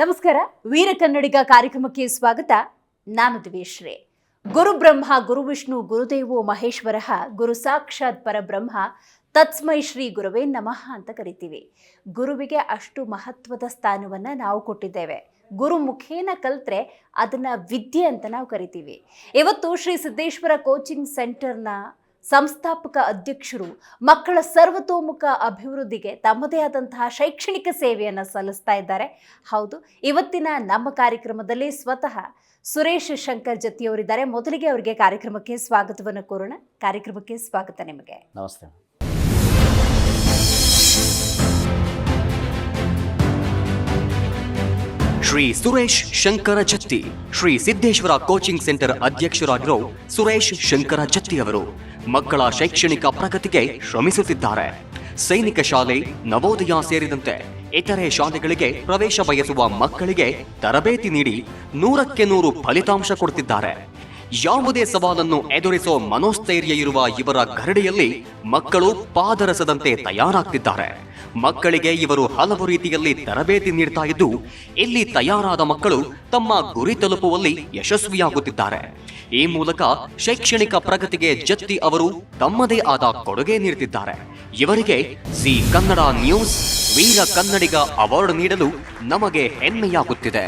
ನಮಸ್ಕಾರ. ವೀರ ಕನ್ನಡಿಗ ಕಾರ್ಯಕ್ರಮಕ್ಕೆ ಸ್ವಾಗತ. ನಾನು ದಿವೇಶ್ರೇ. ಗುರು ಬ್ರಹ್ಮ ಗುರು ವಿಷ್ಣು ಗುರುದೇವೋ ಮಹೇಶ್ವರ ಗುರು ಸಾಕ್ಷಾತ್ ಪರಬ್ರಹ್ಮ ತತ್ಸ್ಮೈ ಶ್ರೀ ಗುರುವೇ ನಮಃ ಅಂತ ಕರಿತೀವಿ. ಗುರುವಿಗೆ ಅಷ್ಟು ಮಹತ್ವದ ಸ್ಥಾನವನ್ನು ನಾವು ಕೊಟ್ಟಿದ್ದೇವೆ. ಗುರು ಮುಖೇನ ಕಲ್ತ್ರೆ ಅದನ್ನ ವಿದ್ಯೆ ಅಂತ ನಾವು ಕರಿತೀವಿ. ಇವತ್ತು ಶ್ರೀ ಸಿದ್ದೇಶ್ವರ ಕೋಚಿಂಗ್ ಸೆಂಟರ್ನ ಸಂಸ್ಥಾಪಕ ಅಧ್ಯಕ್ಷರು ಮಕ್ಕಳ ಸರ್ವತೋಮುಖ ಅಭಿವೃದ್ಧಿಗೆ ತಮ್ಮದೇ ಆದಂತಹ ಶೈಕ್ಷಣಿಕ ಸೇವೆಯನ್ನು ಸಲ್ಲಿಸ್ತಾ ಇದ್ದಾರೆ. ಹೌದು, ಇವತ್ತಿನ ನಮ್ಮ ಕಾರ್ಯಕ್ರಮದಲ್ಲಿ ಸ್ವತಃ ಸುರೇಶ್ ಶಂಕರ್ ಜತ್ತಿಯವರಿದ್ದಾರೆ. ಮೊದಲಿಗೆ ಅವರಿಗೆ ಕಾರ್ಯಕ್ರಮಕ್ಕೆ ಸ್ವಾಗತವನ್ನು ಕೋರೋಣ. ಕಾರ್ಯಕ್ರಮಕ್ಕೆ ಸ್ವಾಗತ ನಿಮಗೆ. ನಮಸ್ತೆ. ಶ್ರೀ ಸುರೇಶ್ ಶಂಕರ ಜತ್ತಿ, ಶ್ರೀ ಸಿದ್ದೇಶ್ವರ ಕೋಚಿಂಗ್ ಸೆಂಟರ್ ಅಧ್ಯಕ್ಷರಾಗಿರೋ ಸುರೇಶ್ ಶಂಕರ ಜತ್ತಿ ಅವರು ಮಕ್ಕಳ ಶೈಕ್ಷಣಿಕ ಪ್ರಗತಿಗೆ ಶ್ರಮಿಸುತ್ತಿದ್ದಾರೆ. ಸೈನಿಕ ಶಾಲೆ, ನವೋದಯ ಸೇರಿದಂತೆ ಇತರೆ ಶಾಲೆಗಳಿಗೆ ಪ್ರವೇಶ ಬಯಸುವ ಮಕ್ಕಳಿಗೆ ತರಬೇತಿ ನೀಡಿ 100ಕ್ಕೆ 100 ಫಲಿತಾಂಶ ಕೊಡುತ್ತಿದ್ದಾರೆ. ಯಾವುದೇ ಸವಾಲನ್ನು ಎದುರಿಸೋ ಮನೋಸ್ಥೈರ್ಯ ಇರುವ ಇವರ ಗರಡಿಯಲ್ಲಿ ಮಕ್ಕಳು ಪಾದರಸದಂತೆ ತಯಾರಾಗ್ತಿದ್ದಾರೆ. ಮಕ್ಕಳಿಗೆ ಇವರು ಹಲವು ರೀತಿಯಲ್ಲಿ ತರಬೇತಿ ನೀಡ್ತಾ ಇದ್ದು, ಇಲ್ಲಿ ತಯಾರಾದ ಮಕ್ಕಳು ತಮ್ಮ ಗುರಿ ತಲುಪುವಲ್ಲಿ ಯಶಸ್ವಿಯಾಗುತ್ತಿದ್ದಾರೆ. ಈ ಮೂಲಕ ಶೈಕ್ಷಣಿಕ ಪ್ರಗತಿಗೆ ಜತ್ತಿ ಅವರು ತಮ್ಮದೇ ಆದ ಕೊಡುಗೆ ನೀಡುತ್ತಿದ್ದಾರೆ. ಇವರಿಗೆ ಜಿ ಕನ್ನಡ ನ್ಯೂಸ್ ವೀರ ಕನ್ನಡಿಗ ಅವಾರ್ಡ್ ನೀಡಲು ನಮಗೆ ಹೆಮ್ಮೆಯಾಗುತ್ತಿದೆ.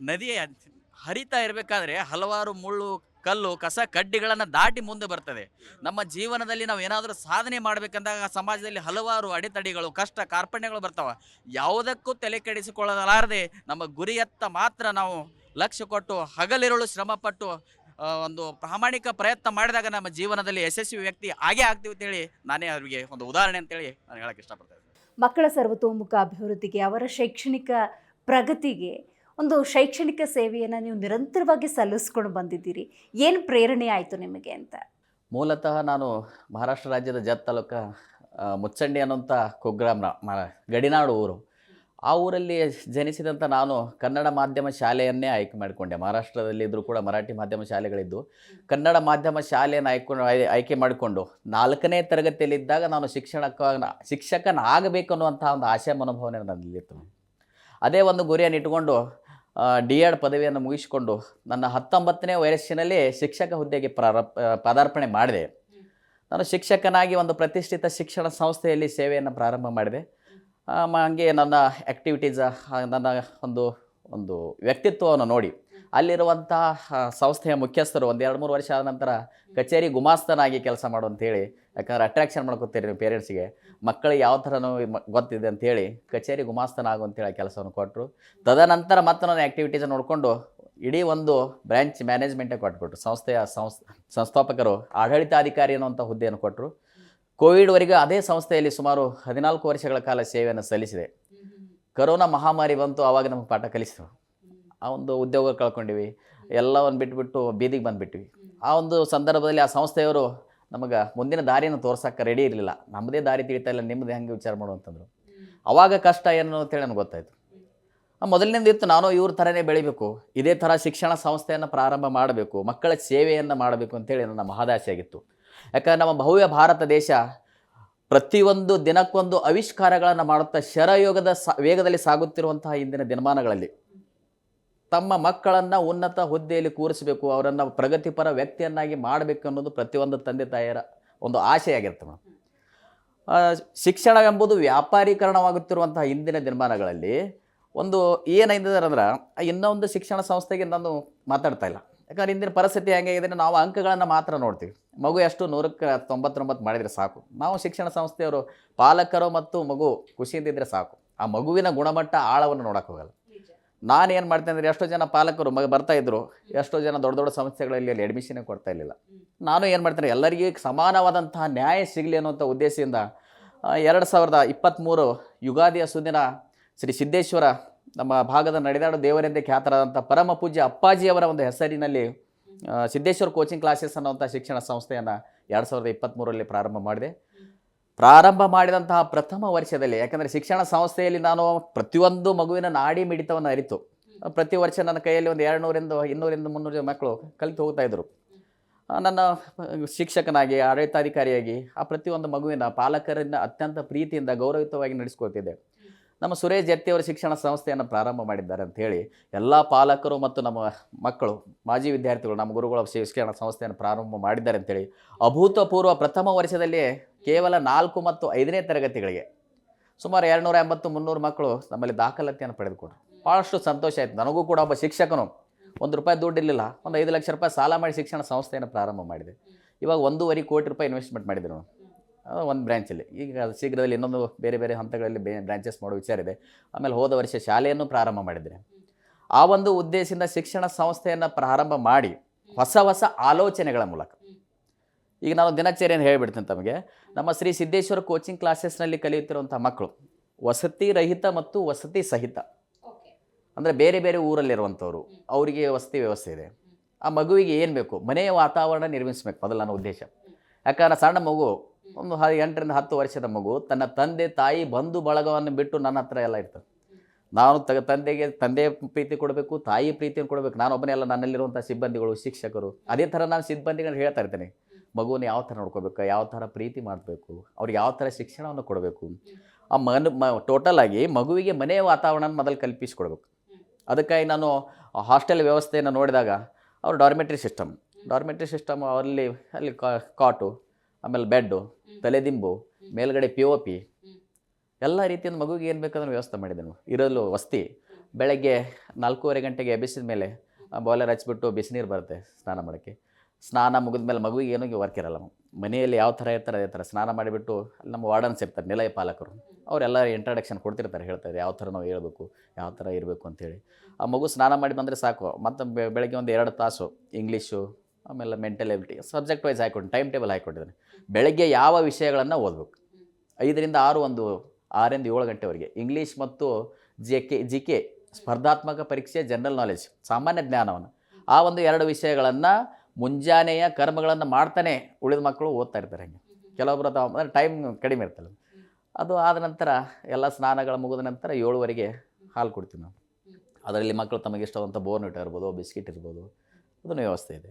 ನದಿ ಹರಿತಾ ಇರಬೇಕಾದ್ರೆ ಹಲವಾರು ಮುಳ್ಳು, ಕಲ್ಲು, ಕಸ, ಕಡ್ಡಿಗಳನ್ನು ದಾಟಿ ಮುಂದೆ ಬರ್ತದೆ. ನಮ್ಮ ಜೀವನದಲ್ಲಿ ನಾವು ಏನಾದರೂ ಸಾಧನೆ ಮಾಡಬೇಕಂದಾಗ ಸಮಾಜದಲ್ಲಿ ಹಲವಾರು ಅಡೆತಡೆಗಳು, ಕಷ್ಟ, ಕಾರ್ಪಣ್ಯಗಳು ಬರ್ತಾವೆ. ಯಾವುದಕ್ಕೂ ತಲೆ ಕೆಡಿಸಿಕೊಳ್ಳಲಾರದೆ ನಮ್ಮ ಗುರಿಯತ್ತ ಮಾತ್ರ ನಾವು ಲಕ್ಷ್ಯ ಕೊಟ್ಟು ಹಗಲಿರುಳು ಶ್ರಮಪಟ್ಟು ಒಂದು ಪ್ರಾಮಾಣಿಕ ಪ್ರಯತ್ನ ಮಾಡಿದಾಗ ನಮ್ಮ ಜೀವನದಲ್ಲಿ ಯಶಸ್ವಿ ವ್ಯಕ್ತಿ ಆಗೇ ಆಗ್ತೀವಿ ಅಂತೇಳಿ ನಾನೇ ಅವರಿಗೆ ಒಂದು ಉದಾಹರಣೆ ಅಂತೇಳಿ ನಾನು ಹೇಳಕ್ಕೆ ಇಷ್ಟಪಡ್ತೇನೆ. ಮಕ್ಕಳ ಸರ್ವತೋಮುಖ ಅಭಿವೃದ್ಧಿಗೆ, ಅವರ ಶೈಕ್ಷಣಿಕ ಪ್ರಗತಿಗೆ ಒಂದು ಶೈಕ್ಷಣಿಕ ಸೇವೆಯನ್ನು ನೀವು ನಿರಂತರವಾಗಿ ಸಲ್ಲಿಸ್ಕೊಂಡು ಬಂದಿದ್ದೀರಿ. ಏನು ಪ್ರೇರಣೆ ಆಯಿತು ನಿಮಗೆ ಅಂತ? ಮೂಲತಃ ನಾನು ಮಹಾರಾಷ್ಟ್ರ ರಾಜ್ಯದ ಜತ್ ತಾಲೂಕ ಮುಚ್ಚಂಡಿ ಅನ್ನೋಂಥ ಕುಗ್ರಾಮ, ಗಡಿನಾಡು ಊರು. ಆ ಊರಲ್ಲಿ ಜನಿಸಿದಂಥ ನಾನು ಕನ್ನಡ ಮಾಧ್ಯಮ ಶಾಲೆಯನ್ನೇ ಆಯ್ಕೆ ಮಾಡಿಕೊಂಡೆ. ಮಹಾರಾಷ್ಟ್ರದಲ್ಲಿದ್ದರೂ ಕೂಡ ಮರಾಠಿ ಮಾಧ್ಯಮ ಶಾಲೆಗಳಿದ್ದು, ಕನ್ನಡ ಮಾಧ್ಯಮ ಶಾಲೆಯನ್ನು ಆಯ್ಕೆ ಮಾಡಿಕೊಂಡು 4ನೇ ತರಗತಿಯಲ್ಲಿದ್ದಾಗ ನಾನು ಶಿಕ್ಷಕನಾಗಬೇಕು ಅನ್ನುವಂಥ ಒಂದು ಆಶಯ ಮನೋಭಾವನೆ ನನ್ನಲ್ಲಿತ್ತು. ಅದೇ ಒಂದು ಗುರಿಯನ್ನು ಇಟ್ಟುಕೊಂಡು D.Ed ಪದವಿಯನ್ನು ಮುಗಿಸಿಕೊಂಡು ನನ್ನ 19ನೇ ವಯಸ್ಸಿನಲ್ಲಿ ಶಿಕ್ಷಕ ಹುದ್ದೆಗೆ ಪದಾರ್ಪಣೆ ಮಾಡಿದೆ. ನಾನು ಶಿಕ್ಷಕನಾಗಿ ಒಂದು ಪ್ರತಿಷ್ಠಿತ ಶಿಕ್ಷಣ ಸಂಸ್ಥೆಯಲ್ಲಿ ಸೇವೆಯನ್ನು ಪ್ರಾರಂಭ ಮಾಡಿದೆ. ಹಾಗೆ ನನ್ನ ಆ್ಯಕ್ಟಿವಿಟೀಸ್, ನನ್ನ ಒಂದು ವ್ಯಕ್ತಿತ್ವವನ್ನು ನೋಡಿ ಅಲ್ಲಿರುವಂಥ ಸಂಸ್ಥೆಯ ಮುಖ್ಯಸ್ಥರು ಒಂದು 2-3 ವರ್ಷ ಆದ ನಂತರ ಕಚೇರಿ ಗುಮಾಸ್ತನಾಗಿ ಕೆಲಸ ಮಾಡು ಅಂತೇಳಿ, ಯಾಕಂದರೆ ಅಟ್ರಾಕ್ಷನ್ ಮಾಡ್ಕೊತೀರಿ ನೀವು ಪೇರೆಂಟ್ಸಿಗೆ, ಮಕ್ಕಳಿಗೆ ಯಾವ ಥರನೂ ಗೊತ್ತಿದೆ ಅಂಥೇಳಿ ಕಚೇರಿ ಗುಮಾಸ್ತನಾಗು ಅಂತೇಳಿ ಕೆಲಸವನ್ನು ಕೊಟ್ಟರು. ತದನಂತರ ಮತ್ತೆ ನನ್ನ ಆ್ಯಕ್ಟಿವಿಟೀಸನ್ನು ನೋಡಿಕೊಂಡು ಇಡೀ ಒಂದು ಬ್ರ್ಯಾಂಚ್ ಮ್ಯಾನೇಜ್ಮೆಂಟೇ ಕೊಟ್ಬಿಟ್ರು. ಸಂಸ್ಥೆಯ ಸಂಸ್ಥಾಪಕರು ಆಡಳಿತಾಧಿಕಾರಿ ಅನ್ನುವಂಥ ಹುದ್ದೆಯನ್ನು ಕೊಟ್ಟರು. ಕೋವಿಡ್ವರೆಗೂ ಅದೇ ಸಂಸ್ಥೆಯಲ್ಲಿ ಸುಮಾರು 14 ವರ್ಷಗಳ ಕಾಲ ಸೇವೆಯನ್ನು ಸಲ್ಲಿಸಿದೆ. ಕರೋನಾ ಮಹಾಮಾರಿ ಬಂತು, ಆವಾಗ ನಮಗೆ ಪಾಠ ಕಲಿಸಿದ್ರು. ಆ ಒಂದು ಉದ್ಯೋಗ ಕಳ್ಕೊಂಡಿವಿ, ಎಲ್ಲವನ್ನು ಬಿಟ್ಬಿಟ್ಟು ಬೀದಿಗೆ ಬಂದುಬಿಟ್ವಿ. ಆ ಒಂದು ಸಂದರ್ಭದಲ್ಲಿ ಆ ಸಂಸ್ಥೆಯವರು ನಮಗೆ ಮುಂದಿನ ದಾರಿಯನ್ನು ತೋರ್ಸೋಕ್ಕೆ ರೆಡಿ ಇರಲಿಲ್ಲ. ನಮ್ಮದೇ ದಾರಿ ತಿಳಿತಾ ಇಲ್ಲ, ನಿಮ್ಮದು ಹೆಂಗೆ ವಿಚಾರ ಮಾಡುವಂತಂದರು. ಆವಾಗ ಕಷ್ಟ ಏನು ಅಂತೇಳಿ ನನಗೆ ಗೊತ್ತಾಯಿತು. ಮೊದಲಿನಿಂದ ಇತ್ತು ನಾನು ಇವ್ರ ಥರನೇ ಬೆಳಿಬೇಕು, ಇದೇ ಥರ ಶಿಕ್ಷಣ ಸಂಸ್ಥೆಯನ್ನು ಪ್ರಾರಂಭ ಮಾಡಬೇಕು, ಮಕ್ಕಳ ಸೇವೆಯನ್ನು ಮಾಡಬೇಕು ಅಂತೇಳಿ ನನ್ನ ಮಹದಾಸೆ ಆಗಿತ್ತು. ಯಾಕಂದರೆ ನಮ್ಮ ಭವ್ಯ ಭಾರತ ದೇಶ ಪ್ರತಿಯೊಂದು ದಿನಕ್ಕೊಂದು ಆವಿಷ್ಕಾರಗಳನ್ನು ಮಾಡುತ್ತಾ ಶರಯೋಗದ ವೇಗದಲ್ಲಿ ಸಾಗುತ್ತಿರುವಂತಹ ಇಂದಿನ ದಿನಮಾನಗಳಲ್ಲಿ ತಮ್ಮ ಮಕ್ಕಳನ್ನು ಉನ್ನತ ಹುದ್ದೆಯಲ್ಲಿ ಕೂರಿಸಬೇಕು, ಅವರನ್ನು ಪ್ರಗತಿಪರ ವ್ಯಕ್ತಿಯನ್ನಾಗಿ ಮಾಡಬೇಕು ಅನ್ನೋದು ಪ್ರತಿಯೊಂದು ತಂದೆ ತಾಯಿಯರ ಒಂದು ಆಶೆಯಾಗಿರ್ತದೆ. ಶಿಕ್ಷಣವೆಂಬುದು ವ್ಯಾಪಾರೀಕರಣವಾಗುತ್ತಿರುವಂತಹ ಇಂದಿನ ದಿನಮಾನಗಳಲ್ಲಿ ಒಂದು ಏನಾಗಿದ್ದಾರೆ ಅಂದ್ರೆ, ಇನ್ನೊಂದು ಶಿಕ್ಷಣ ಸಂಸ್ಥೆಗೆ ನಾನು ಮಾತಾಡ್ತಾ ಇಲ್ಲ. ಯಾಕಂದ್ರೆ ಇಂದಿನ ಪರಿಸ್ಥಿತಿ ಹೆಂಗಾಗಿದೆ, ನಾವು ಅಂಕಗಳನ್ನು ಮಾತ್ರ ನೋಡ್ತೀವಿ. ಮಗು ಎಷ್ಟು 100ಕ್ಕೆ 99 ಮಾಡಿದರೆ ಸಾಕು. ನಾವು ಶಿಕ್ಷಣ ಸಂಸ್ಥೆಯವರು ಪಾಲಕರು ಮತ್ತು ಮಗು ಖುಷಿಯಿಂದಿದ್ದರೆ ಸಾಕು. ಆ ಮಗುವಿನ ಗುಣಮಟ್ಟ ಆಳವನ್ನು ನೋಡೋಕೆ ಹೋಗಲ್ಲ. ನಾನೇನು ಮಾಡ್ತೇನೆ ಅಂದರೆ, ಎಷ್ಟೋ ಜನ ಪಾಲಕರು ಬರ್ತಾಯಿದ್ರು, ಎಷ್ಟೋ ಜನ ದೊಡ್ಡ ದೊಡ್ಡ ಸಂಸ್ಥೆಗಳಲ್ಲಿ ಅಲ್ಲಿ ಅಡ್ಮಿಷನ್ನೇ ಕೊಡ್ತಾ ಇರಲಿಲ್ಲ. ನಾನು ಏನು ಮಾಡ್ತೇನೆ, ಎಲ್ಲರಿಗೂ ಸಮಾನವಾದಂತಹ ನ್ಯಾಯ ಸಿಗಲಿ ಅನ್ನುವಂಥ ಉದ್ದೇಶದಿಂದ 2023 ಯುಗಾದಿಯ ಸುದಿನ ಶ್ರೀ ಸಿದ್ದೇಶ್ವರ ನಮ್ಮ ಭಾಗದ ನಡೆದಾಡು ದೇವರೆಂದೇ ಖ್ಯಾತರಾದಂಥ ಪರಮ ಪೂಜ್ಯ ಅಪ್ಪಾಜಿಯವರ ಒಂದು ಹೆಸರಿನಲ್ಲಿ ಸಿದ್ದೇಶ್ವರ ಕೋಚಿಂಗ್ ಕ್ಲಾಸಸ್ ಅನ್ನುವಂಥ ಶಿಕ್ಷಣ ಸಂಸ್ಥೆಯನ್ನು 2023ರಲ್ಲಿ ಪ್ರಾರಂಭ ಮಾಡಿದೆ. ಪ್ರಾರಂಭ ಮಾಡಿದಂತಹ ಪ್ರಥಮ ವರ್ಷದಲ್ಲಿ, ಯಾಕಂದರೆ ಶಿಕ್ಷಣ ಸಂಸ್ಥೆಯಲ್ಲಿ ನಾನು ಪ್ರತಿಯೊಂದು ಮಗುವಿನ ನಾಡಿ ಮಿಡಿತವನ್ನು ಅರಿತು ಪ್ರತಿ ವರ್ಷ ನನ್ನ ಕೈಯಲ್ಲಿ ಒಂದು 200-300 ಮಕ್ಕಳು ಕಲಿತು ಹೋಗ್ತಾ ಇದ್ದರು. ನನ್ನ ಶಿಕ್ಷಕನಾಗಿ, ಆಡಳಿತಾಧಿಕಾರಿಯಾಗಿ ಆ ಪ್ರತಿಯೊಂದು ಮಗುವಿನ ಪಾಲಕರಿಂದ ಅತ್ಯಂತ ಪ್ರೀತಿಯಿಂದ ಗೌರವಯುತವಾಗಿ ನಡೆಸ್ಕೊಳ್ತಿದ್ದೆ. ನಮ್ಮ ಸುರೇಶ್ ಜತ್ತಿಯವರು ಶಿಕ್ಷಣ ಸಂಸ್ಥೆಯನ್ನು ಪ್ರಾರಂಭ ಮಾಡಿದ್ದಾರೆ ಅಂಥೇಳಿ ಎಲ್ಲ ಪಾಲಕರು ಮತ್ತು ನಮ್ಮ ಮಕ್ಕಳು, ಮಾಜಿ ವಿದ್ಯಾರ್ಥಿಗಳು ನಮ್ಮ ಗುರುಗಳ ಶಿಕ್ಷಣ ಸಂಸ್ಥೆಯನ್ನು ಪ್ರಾರಂಭ ಮಾಡಿದ್ದಾರೆ ಅಂಥೇಳಿ ಅಭೂತಪೂರ್ವ ಪ್ರಥಮ ವರ್ಷದಲ್ಲಿ ಕೇವಲ 4 ಮತ್ತು 5ನೇ ತರಗತಿಗಳಿಗೆ ಸುಮಾರು 280-300 ಮಕ್ಕಳು ನಮ್ಮಲ್ಲಿ ದಾಖಲಾತಿಯನ್ನು ಪಡೆದುಕೊಂಡ್ರು. ಭಾಳಷ್ಟು ಸಂತೋಷ ಆಯಿತು. ನನಗೂ ಕೂಡ ಒಬ್ಬ ಶಿಕ್ಷಕನು ₹1 ದುಡ್ಡಿರಲಿಲ್ಲ, ಒಂದು 5 ಲಕ್ಷ ರೂಪಾಯಿ ಸಾಲ ಮಾಡಿ ಶಿಕ್ಷಣ ಸಂಸ್ಥೆಯನ್ನು ಪ್ರಾರಂಭ ಮಾಡಿದೆ. ಇವಾಗ ₹1.25 ಕೋಟಿ ಇನ್ವೆಸ್ಟ್ಮೆಂಟ್ ಮಾಡಿದ್ರು ಒಂದು ಬ್ರ್ಯಾಂಚಲ್ಲಿ. ಈಗ ಶೀಘ್ರದಲ್ಲಿ ಇನ್ನೊಂದು ಬೇರೆ ಬೇರೆ ಹಂತಗಳಲ್ಲಿ ಬ್ರಾಂಚಸ್ ಮಾಡೋ ವಿಚಾರ ಇದೆ. ಆಮೇಲೆ ಹೋದ ವರ್ಷ ಶಾಲೆಯನ್ನು ಪ್ರಾರಂಭ ಮಾಡಿದರೆ ಆ ಒಂದು ಉದ್ದೇಶದಿಂದ ಶಿಕ್ಷಣ ಸಂಸ್ಥೆಯನ್ನು ಪ್ರಾರಂಭ ಮಾಡಿ ಹೊಸ ಹೊಸ ಆಲೋಚನೆಗಳ ಮೂಲಕ ಈಗ ನಾನು ದಿನಚರಿಯನ್ನು ಹೇಳಿಬಿಡ್ತೀನಿ ತಮಗೆ. ನಮ್ಮ ಶ್ರೀ ಸಿದ್ದೇಶ್ವರ ಕೋಚಿಂಗ್ ಕ್ಲಾಸಸ್ನಲ್ಲಿ ಕಲಿಯುತ್ತಿರುವಂಥ ಮಕ್ಕಳು ವಸತಿ ರಹಿತ ಮತ್ತು ವಸತಿ ಸಹಿತ, ಅಂದರೆ ಬೇರೆ ಬೇರೆ ಊರಲ್ಲಿರುವಂಥವ್ರು, ಅವರಿಗೆ ವಸತಿ ವ್ಯವಸ್ಥೆ ಇದೆ. ಆ ಮಗುವಿಗೆ ಏನು ಬೇಕು, ಮನೆಯ ವಾತಾವರಣ ನಿರ್ಮಿಸಬೇಕು ಮೊದಲು ನನ್ನ ಉದ್ದೇಶ. ಯಾಕಂದ್ರೆ ಸಣ್ಣ ಮಗು, ಒಂದು 8-10 ವರ್ಷದ ಮಗು ತನ್ನ ತಂದೆ ತಾಯಿ ಬಂಧು ಬಳಗವನ್ನು ಬಿಟ್ಟು ನನ್ನ ಹತ್ರ ಎಲ್ಲ ಇರ್ತದೆ. ನಾನು ತಂದೆ ಪ್ರೀತಿ ಕೊಡಬೇಕು, ತಾಯಿ ಪ್ರೀತಿಯನ್ನು ಕೊಡಬೇಕು. ನಾನು ಒಬ್ಬನೇ ಅಲ್ಲ, ನನ್ನಲ್ಲಿರುವಂಥ ಸಿಬ್ಬಂದಿಗಳು, ಶಿಕ್ಷಕರು. ಅದೇ ಥರ ನಾನು ಸಿಬ್ಬಂದಿಗಳು ಹೇಳ್ತಾ ಇರ್ತೇನೆ, ಮಗುವನ್ನು ಯಾವ ಥರ ನೋಡ್ಕೋಬೇಕು, ಯಾವ ಥರ ಪ್ರೀತಿ ಮಾಡಬೇಕು, ಅವ್ರಿಗೆ ಯಾವ ಥರ ಶಿಕ್ಷಣವನ್ನು ಕೊಡಬೇಕು. ಆ ಟೋಟಲಾಗಿ ಮಗುವಿಗೆ ಮನೆಯ ವಾತಾವರಣ ಮೊದಲು ಕಲ್ಪಿಸಿಕೊಡ್ಬೇಕು. ಅದಕ್ಕಾಗಿ ನಾನು ಹಾಸ್ಟೆಲ್ ವ್ಯವಸ್ಥೆಯನ್ನು ನೋಡಿದಾಗ ಅವರು ಡಾರ್ಮೆಟ್ರಿ ಸಿಸ್ಟಮ್ ಅಲ್ಲಿ ಕಾಟು, ಆಮೇಲೆ ಬೆಡ್ಡು, ತಲೆದಿಂಬು, ಮೇಲ್ಗಡೆ POP ಎಲ್ಲ ರೀತಿಯಿಂದ ಮಗುವಿಗೆ ಏನು ಬೇಕಾದ್ರೂ ವ್ಯವಸ್ಥೆ ಮಾಡಿದೆನು. ಇರಲು ವಸತಿ, ಬೆಳಗ್ಗೆ 4:30 ಗಂಟೆಗೆ ಎಬ್ಬಿಸಿದ ಮೇಲೆ ಬಾಯ್ಲರ್ ಹಚ್ಬಿಟ್ಟು ಬಿಸಿನೀರು ಬರುತ್ತೆ ಸ್ನಾನ ಮಾಡೋಕ್ಕೆ. ಸ್ನಾನ ಮುಗಿದ ಮೇಲೆ ಮಗುವಿಗೆ ಏನೂ ವರ್ಕ್ ಇರಲ್ಲ. ಮನೆಯಲ್ಲಿ ಯಾವ ಥರ ಇರ್ತಾರೆ ಅದೇ ಥರ ಸ್ನಾನ ಮಾಡಿಬಿಟ್ಟು ಅಲ್ಲಿ ನಮ್ಮ ವಾರ್ಡನ್ಸ್ ಇರ್ತಾರೆ, ನಿಲಯ ಪಾಲಕರು, ಅವರೆಲ್ಲ ಇಂಟ್ರಡಕ್ಷನ್ ಕೊಡ್ತಿರ್ತಾರೆ, ಹೇಳ್ತಾರೆ ಯಾವ ಥರ ನಾವು ಹೇಳ್ಬೇಕು, ಯಾವ ಥರ ಇರಬೇಕು ಅಂಥೇಳಿ. ಆ ಮಗು ಸ್ನಾನ ಮಾಡಿ ಬಂದರೆ ಸಾಕು. ಮತ್ತು ಬೆಳಗ್ಗೆ ಒಂದು 2 ತಾಸು ಇಂಗ್ಲೀಷು, ಆಮೇಲೆ ಮೆಂಟಲ್ ಎಬಿಲಿಟಿ ಸಬ್ಜೆಕ್ಟ್ ವೈಸ್ ಹಾಕ್ಕೊಟ್ಟು ಟೈಮ್ ಟೇಬಲ್ ಹಾಕ್ಕೊಟ್ಟಿದ್ದಾನೆ. ಬೆಳಗ್ಗೆ ಯಾವ ವಿಷಯಗಳನ್ನು ಓದಬೇಕು, 5ರಿಂದ 6, ಒಂದು 6ರಿಂದ 7 ಗಂಟೆವರೆಗೆ ಇಂಗ್ಲೀಷ್ ಮತ್ತು GK ಸ್ಪರ್ಧಾತ್ಮಕ ಪರೀಕ್ಷೆ, ಜನರಲ್ ನಾಲೆಜ್, ಸಾಮಾನ್ಯ ಜ್ಞಾನವನ್ನು, ಆ ಒಂದು 2 ವಿಷಯಗಳನ್ನು ಮುಂಜಾನೆಯ ಕರ್ಮಗಳನ್ನು ಮಾಡ್ತಾನೆ ಉಳಿದ ಮಕ್ಕಳು ಓದ್ತಾ ಇರ್ತಾರೆ. ಹಂಗೆ ಕೆಲವೊಬ್ಬರು ಅಂದರೆ ಟೈಮ್ ಕಡಿಮೆ ಇರ್ತಲ್ಲ. ಅದು ಆದ ನಂತರ ಎಲ್ಲ ಸ್ನಾನಗಳು ಮುಗಿದ ನಂತರ 7:00ವರೆಗೆ ಹಾಲು ಕೊಡ್ತೀವಿ ನಾವು. ಅದರಲ್ಲಿ ಮಕ್ಕಳು ತಮಗೆ ಇಷ್ಟವಾದಂಥ ಬೋರ್ನ್ವಿಟಾ ಇರ್ಬೋದು, ಬಿಸ್ಕಿಟ್ ಇರ್ಬೋದು, ಅದನ್ನು ವ್ಯವಸ್ಥೆ ಇದೆ.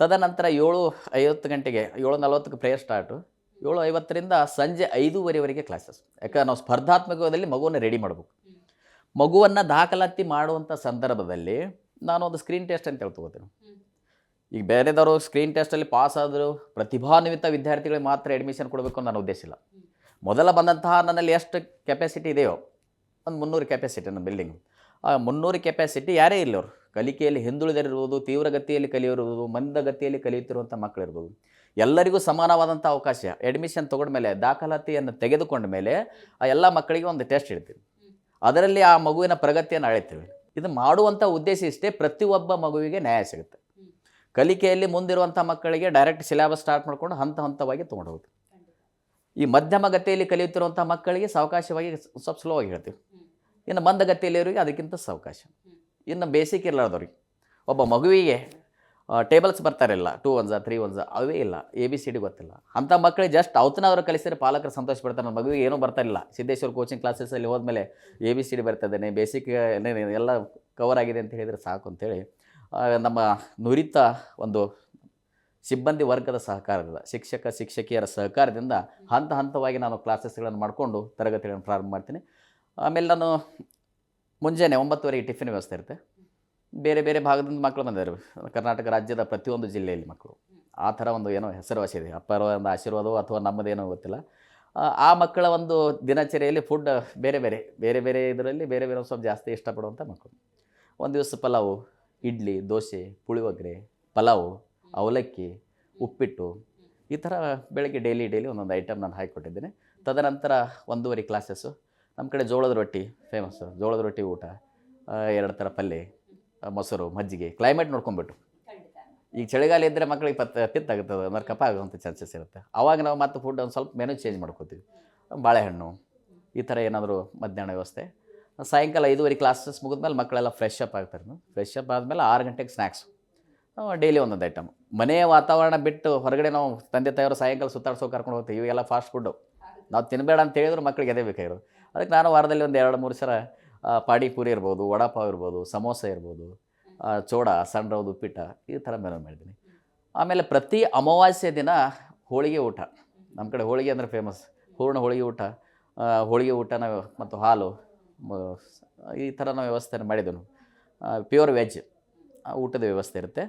ತದನಂತರ 7:50 ಗಂಟೆಗೆ 7:40ಕ್ಕೆ ಪ್ರೇಯರ್ ಸ್ಟಾರ್ಟು. 7:50ರಿಂದ ಸಂಜೆ 5:00ವರೆಗೆ ಕ್ಲಾಸಸ್. ಯಾಕಂದ್ರೆ ನಾವು ಸ್ಪರ್ಧಾತ್ಮಕದಲ್ಲಿ ಮಗುವನ್ನು ರೆಡಿ ಮಾಡಬೇಕು. ಮಗುವನ್ನು ದಾಖಲಾತಿ ಮಾಡುವಂಥ ಸಂದರ್ಭದಲ್ಲಿ ನಾನು ಒಂದು ಸ್ಕ್ರೀನ್ ಟೆಸ್ಟ್ ಅಂತ ಹೇಳ್ತೋತೀನಿ. ಈಗ ಬೇರೆದವರು ಸ್ಕ್ರೀನ್ ಟೆಸ್ಟಲ್ಲಿ ಪಾಸ್ ಆದರೂ ಪ್ರತಿಭಾನ್ವಿತ ವಿದ್ಯಾರ್ಥಿಗಳಿಗೆ ಮಾತ್ರ ಅಡ್ಮಿಷನ್ ಕೊಡಬೇಕು ಅನ್ನೋ ನನ್ನ ಉದ್ದೇಶ ಇಲ್ಲ. ಮೊದಲ ಬಂದಂತಹ ನನ್ನಲ್ಲಿ ಎಷ್ಟು ಕೆಪಾಸಿಟಿ ಇದೆಯೋ, ಒಂದು 300 ಕೆಪಾಸಿಟಿ ನನ್ನ ಬಿಲ್ಡಿಂಗ್. ಆ 300 ಕೆಪಾಸಿಟಿ ಯಾರೇ ಇಲ್ಲ, ಅವರು ಕಲಿಕೆಯಲ್ಲಿ ಹಿಂದುಳಿದಿರ್ಬೋದು, ತೀವ್ರಗತಿಯಲ್ಲಿ ಕಲಿಯಿರ್ಬೋದು, ಮಂದಗತಿಯಲ್ಲಿ ಕಲಿಯುತ್ತಿರುವಂಥ ಮಕ್ಕಳಿರ್ಬೋದು, ಎಲ್ಲರಿಗೂ ಸಮಾನವಾದಂಥ ಅವಕಾಶ. ಅಡ್ಮಿಷನ್ ತೊಗೊಂಡ್ಮೇಲೆ, ದಾಖಲಾತಿಯನ್ನು ತೆಗೆದುಕೊಂಡ ಮೇಲೆ ಆ ಎಲ್ಲ ಮಕ್ಕಳಿಗೆ ಒಂದು ಟೆಸ್ಟ್ ಇಡ್ತೀವಿ. ಅದರಲ್ಲಿ ಆ ಮಗುವಿನ ಪ್ರಗತಿಯನ್ನು ಅಳಿತೀವಿ. ಇದು ಮಾಡುವಂಥ ಉದ್ದೇಶ ಇಷ್ಟೇ, ಪ್ರತಿಯೊಬ್ಬ ಮಗುವಿಗೆ ನ್ಯಾಯ ಸಿಗುತ್ತೆ. ಕಲಿಕೆಯಲ್ಲಿ ಮುಂದಿರುವಂಥ ಮಕ್ಕಳಿಗೆ ಡೈರೆಕ್ಟ್ ಸಿಲೆಬಸ್ ಸ್ಟಾರ್ಟ್ ಮಾಡಿಕೊಂಡು ಹಂತವಾಗಿ ತೊಗೊಂಡು ಹೋಗ್ತೀವಿ. ಈ ಮಧ್ಯಮ ಗತಿಯಲ್ಲಿ ಕಲಿಯುತ್ತಿರುವಂಥ ಮಕ್ಕಳಿಗೆ ಸಾವಕಾಶವಾಗಿ ಸ್ವಲ್ಪ ಸ್ಲೋ ಆಗಿ ಹೇಳ್ತೀವಿ. ಇನ್ನು ಮಂದಗತಿಯಲ್ಲಿರೋರಿಗೆ ಅದಕ್ಕಿಂತ ಸಾವಕಾಶ. ಇನ್ನು ಬೇಸಿಕ್ ಇರಲಾರ್ದವ್ರಿಗೆ, ಒಬ್ಬ ಮಗುವಿಗೆ ಟೇಬಲ್ಸ್ ಬರ್ತಾರಿಲ್ಲ, 2 1 3 1 ಅವೇ ಇಲ್ಲ, ABCD ಗೊತ್ತಿಲ್ಲ, ಅಂಥ ಮಕ್ಕಳಿಗೆ ಜಸ್ಟ್ ಅವತ್ತನವರು ಕಲಿಸಿದ್ರೆ ಪಾಲಕರು ಸಂತೋಷ ಪಡ್ತಾರೆ. ನನ್ನ ಮಗುವಿಗೆ ಏನೂ ಬರ್ತಾರಿಲ್ಲ, ಸಿದ್ದೇಶ್ವರ ಕೋಚಿಂಗ್ ಕ್ಲಾಸಸ್ಸಲ್ಲಿ ಹೋದ್ಮೇಲೆ ABCD ಬರ್ತಾಯಿದ್ದೇನೆ, ಬೇಸಿಕ್ ಎಲ್ಲ ಕವರ್ ಆಗಿದೆ ಅಂತ ಹೇಳಿದರೆ ಸಾಕು ಅಂತೇಳಿ ನಮ್ಮ ನುರಿತ ಒಂದು ಸಿಬ್ಬಂದಿ ವರ್ಗದ ಸಹಕಾರದಿಂದ, ಶಿಕ್ಷಕಿಯರ ಸಹಕಾರದಿಂದ ಹಂತವಾಗಿ ನಾನು ಕ್ಲಾಸಸ್ಗಳನ್ನು ಮಾಡಿಕೊಂಡು ತರಗತಿಗಳನ್ನು ಪ್ರಾರಂಭ ಮಾಡ್ತೀನಿ. ಆಮೇಲೆ ನಾನು ಮುಂಜಾನೆ 9:00ವರೆಗೆ ಟಿಫಿನ್ ವ್ಯವಸ್ಥೆ ಇರುತ್ತೆ. ಬೇರೆ ಬೇರೆ ಭಾಗದಿಂದ ಮಕ್ಕಳು ಬಂದಿದ್ದಾರೆ, ಕರ್ನಾಟಕ ರಾಜ್ಯದ ಪ್ರತಿಯೊಂದು ಜಿಲ್ಲೆಯಲ್ಲಿ ಮಕ್ಕಳು. ಆ ಥರ ಒಂದು ಏನೋ ಹೆಸರುವಾಸಿ ಇದೆ, ಅಪ್ಪರ ಒಂದು ಆಶೀರ್ವಾದವೋ ಅಥವಾ ನಮ್ಮದೇನೋ ಗೊತ್ತಿಲ್ಲ. ಆ ಮಕ್ಕಳ ಒಂದು ದಿನಚರಿಯಲ್ಲಿ ಫುಡ್ ಬೇರೆ ಬೇರೆ ಇದರಲ್ಲಿ ಬೇರೆ ಸ್ವಲ್ಪ ಜಾಸ್ತಿ ಇಷ್ಟಪಡುವಂಥ ಮಕ್ಕಳು. ಒಂದು ದಿವಸ ಪಲಾವು, ಇಡ್ಲಿ, ದೋಸೆ, ಪುಳಿಯೋಗರೆ, ಪಲಾವು, ಅವಲಕ್ಕಿ, ಉಪ್ಪಿಟ್ಟು, ಈ ಥರ ಬೆಳಗ್ಗೆ ಡೈಲಿ ಒಂದೊಂದು ಐಟಮ್ ನಾನು ಹಾಕಿಕೊಟ್ಟಿದ್ದೇನೆ. ತದನಂತರ 1:30 ಕ್ಲಾಸಸ್ಸು. ನಮ್ಮ ಕಡೆ ಜೋಳದ ರೊಟ್ಟಿ ಫೇಮಸ್ಸು, ಜೋಳದ ರೊಟ್ಟಿ ಊಟ, 2 ಥರ ಪಲ್ಯ, ಮೊಸರು, ಮಜ್ಜಿಗೆ, ಕ್ಲೈಮೇಟ್ ನೋಡ್ಕೊಂಬಿಟ್ಟು. ಈಗ ಚಳಿಗಾಲ ಇದ್ದರೆ ಮಕ್ಕಳಿಗೆ ಪಿತ್ತಾಗುತ್ತದೆ, ಅಂದ್ರೆ ಕಫ ಆಗುವಂಥ ಚಾನ್ಸಸ್ ಇರುತ್ತೆ. ಆವಾಗ ನಾವು ಮತ್ತೆ ಫುಡ್ ಒಂದು ಸ್ವಲ್ಪ ಮೆನು ಚೇಂಜ್ ಮಾಡ್ಕೋತೀವಿ. ಬಾಳೆಹಣ್ಣು, ಈ ಥರ ಏನಾದರೂ ಮಧ್ಯಾಹ್ನ ವ್ಯವಸ್ಥೆ. ಸಾಯಂಕಾಲ 5:30 ಕ್ಲಾಸಸ್ ಮುಗಿದ್ಮೇಲೆ ಮಕ್ಕಳೆಲ್ಲ ಫ್ರೆಶ್ ಅಪ್ ಆಗ್ತಾರೆ. ಫ್ರೆಶ್ ಅಪ್ ಆದಮೇಲೆ 6 ಗಂಟೆಗೆ ಸ್ನ್ಯಾಕ್ಸು. ಡೈಲಿ ಒಂದೊಂದು ಐಟಮ್. ಮನೆಯ ವಾತಾವರಣ ಬಿಟ್ಟು ಹೊರಗಡೆ ನಾವು ತಂದೆ ತಾಯಿಯವರು ಸಾಯಂಕಾಲ ಸುತ್ತಾಡ್ಸೋಕೆ ಕರ್ಕೊಂಡು ಹೋಗ್ತೀವಿ. ಇವೆಲ್ಲ ಫಾಸ್ಟ್ ಫುಡ್ಡು ನಾವು ತಿನ್ನಬೇಡ ಅಂತ ಹೇಳಿದ್ರು ಮಕ್ಕಳಿಗೆ ಅದೇ ಬೇಕಾಗಿರೋದು. ಅದಕ್ಕೆ ನಾನು ವಾರದಲ್ಲಿ ಒಂದು 2-3 ಸಲ ಪಾನಿಪುರಿ ಇರ್ಬೋದು, ವಡಾಪಾವ್ ಇರ್ಬೋದು, ಸಮೋಸ ಇರ್ಬೋದು, ಚೋಡ, ಸಣ್ಣ ರೌದು, ಉಪ್ಪಿಟ್ಟ ಈ ಥರ ಮೆನು ಮಾಡಿದ್ದೀನಿ. ಆಮೇಲೆ ಪ್ರತಿ ಅಮಾವಾಸ್ಯೆ ದಿನ ಹೋಳಿಗೆ ಊಟ. ನಮ್ಮ ಕಡೆ ಹೋಳಿಗೆ ಅಂದರೆ ಫೇಮಸ್. ಪೂರ್ಣ ಹೋಳಿಗೆ ಊಟ, ಹೋಳಿಗೆ ಊಟನ ಮತ್ತು ಹಾಲು ಈ ಥರ ನಾವು ವ್ಯವಸ್ಥೆ ಮಾಡಿದ್ದೆವು. ಪ್ಯೂರ್ ವೆಜ್ ಊಟದ ವ್ಯವಸ್ಥೆ ಇರುತ್ತೆ.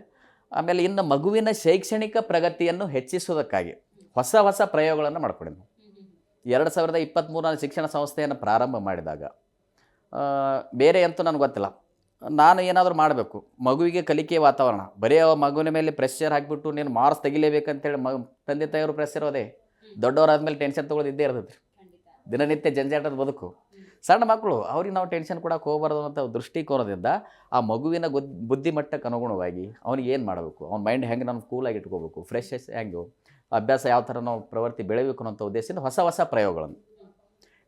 ಆಮೇಲೆ ಇನ್ನು ಮಗುವಿನ ಶೈಕ್ಷಣಿಕ ಪ್ರಗತಿಯನ್ನು ಹೆಚ್ಚಿಸುವುದಕ್ಕಾಗಿ ಹೊಸ ಹೊಸ ಪ್ರಯೋಗಗಳನ್ನು ಮಾಡ್ಕೊಂಡಿದ್ದು. 2023 ನಾನು ಶಿಕ್ಷಣ ಸಂಸ್ಥೆಯನ್ನು ಪ್ರಾರಂಭ ಮಾಡಿದಾಗ ಬೇರೆ ಅಂತೂ ನನಗೆ ಗೊತ್ತಿಲ್ಲ. ನಾನು ಏನಾದರೂ ಮಾಡಬೇಕು, ಮಗುವಿಗೆ ಕಲಿಕೆಯ ವಾತಾವರಣ. ಬರೀ ಮಗುವಿನ ಮೇಲೆ ಪ್ರೆಷರ್ ಹಾಕಿಬಿಟ್ಟು ನೀನು ಮಾರ್ಕ್ಸ್ ತೆಗಿಲೇಬೇಕಂತೇಳಿ ತಂದೆ ತಾಯಿಯವರು ಪ್ರೆಷರ್ ಅದೇ. ದೊಡ್ಡವರಾದ್ಮೇಲೆ ಟೆನ್ಷನ್ ತೊಗೊಳ್ಳೋದಿದ್ದೇ ಇರ್ತೈತೆ ರೀ. ದಿನನಿತ್ಯ ಜಂಜಾಟದ ಬದುಕು. ಸಣ್ಣ ಮಕ್ಕಳು ಅವ್ರಿಗೆ ನಾವು ಟೆನ್ಷನ್ ಕೊಡೋಕೆ ಹೋಗಬಾರ್ದು ಅಂತ ದೃಷ್ಟಿಕೋನದಿಂದ ಆ ಮಗುವಿನ ಬುದ್ಧಿಮಟ್ಟಕ್ಕೆ ಅನುಗುಣವಾಗಿ ಅವ್ನಿಗೆ ಏನು ಮಾಡಬೇಕು, ಅವ್ನ ಮೈಂಡ್ ಹೆಂಗೆ ನಾನು ಕೂಲಾಗಿ ಇಟ್ಕೋಬೇಕು, ಫ್ರೆಶ್ ಹೆಂಗೆ, ಅಭ್ಯಾಸ ಯಾವ ಥರ ನಾವು ಪ್ರವೃತ್ತಿ ಬೆಳೆಯಬೇಕು ಅನ್ನೋಂಥ ಉದ್ದೇಶದಿಂದ ಹೊಸ ಹೊಸ ಪ್ರಯೋಗಗಳನ್ನು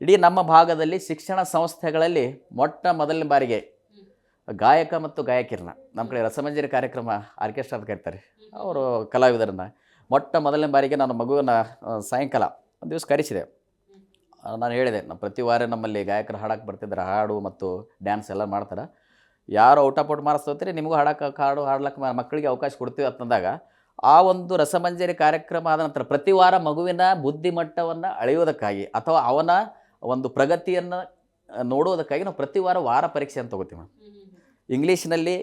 ಇಡೀ ನಮ್ಮ ಭಾಗದಲ್ಲಿ ಶಿಕ್ಷಣ ಸಂಸ್ಥೆಗಳಲ್ಲಿ ಮೊದಲನೇ ಬಾರಿಗೆ ಗಾಯಕ ಮತ್ತು ಗಾಯಕಿಯರನ್ನ ನಮ್ಮ ಕಡೆ ರಸಮಂಜರಿ ಕಾರ್ಯಕ್ರಮ ಆರ್ಕೆಸ್ಟ್ರಾ ಅಂತ ಕರೀತಾರೆ, ಅವರು ಕಲಾವಿದರನ್ನು ಮೊದಲನೇ ಬಾರಿಗೆ ನಾನು ಮಗುವನ್ನು ಸಾಯಂಕಾಲ ಒಂದು ದಿವಸ ಕರೆಸಿದೆ. ನಾನು ಹೇಳಿದೆ, ನಾವು ಪ್ರತಿ ವಾರ ನಮ್ಮಲ್ಲಿ ಗಾಯಕರು ಹಾಡಕ್ಕೆ ಬರ್ತಿದ್ದಾರೆ, ಹಾಡು ಮತ್ತು ಡ್ಯಾನ್ಸ್ ಎಲ್ಲ ಮಾಡ್ತಾರೆ. ಯಾರು ಔಟಾಪೋಟ್ ಮಾಡಿಸ್ತೋತೀರಿ ನಿಮಗೂ ಹಾಡು ಹಾಡ್ಲಕ್ಕೆ ಮಕ್ಕಳಿಗೆ ಅವಕಾಶ ಕೊಡ್ತೀವಿ ಅಂತಂದಾಗ ಆ ಒಂದು ರಸಮಂಜರಿ ಕಾರ್ಯಕ್ರಮ ಆದ ನಂತರ ಪ್ರತಿ ವಾರ ಮಗುವಿನ ಬುದ್ಧಿಮಟ್ಟವನ್ನು ಅಳೆಯೋದಕ್ಕಾಗಿ ಅಥವಾ ಅವನ ಒಂದು ಪ್ರಗತಿಯನ್ನು ನೋಡೋದಕ್ಕಾಗಿ ನಾವು ಪ್ರತಿ ವಾರ ಪರೀಕ್ಷೆ ಅಂತ ತೊಗೋತೀವಿ. ಇಂಗ್ಲೀಷ್ನಲ್ಲಿ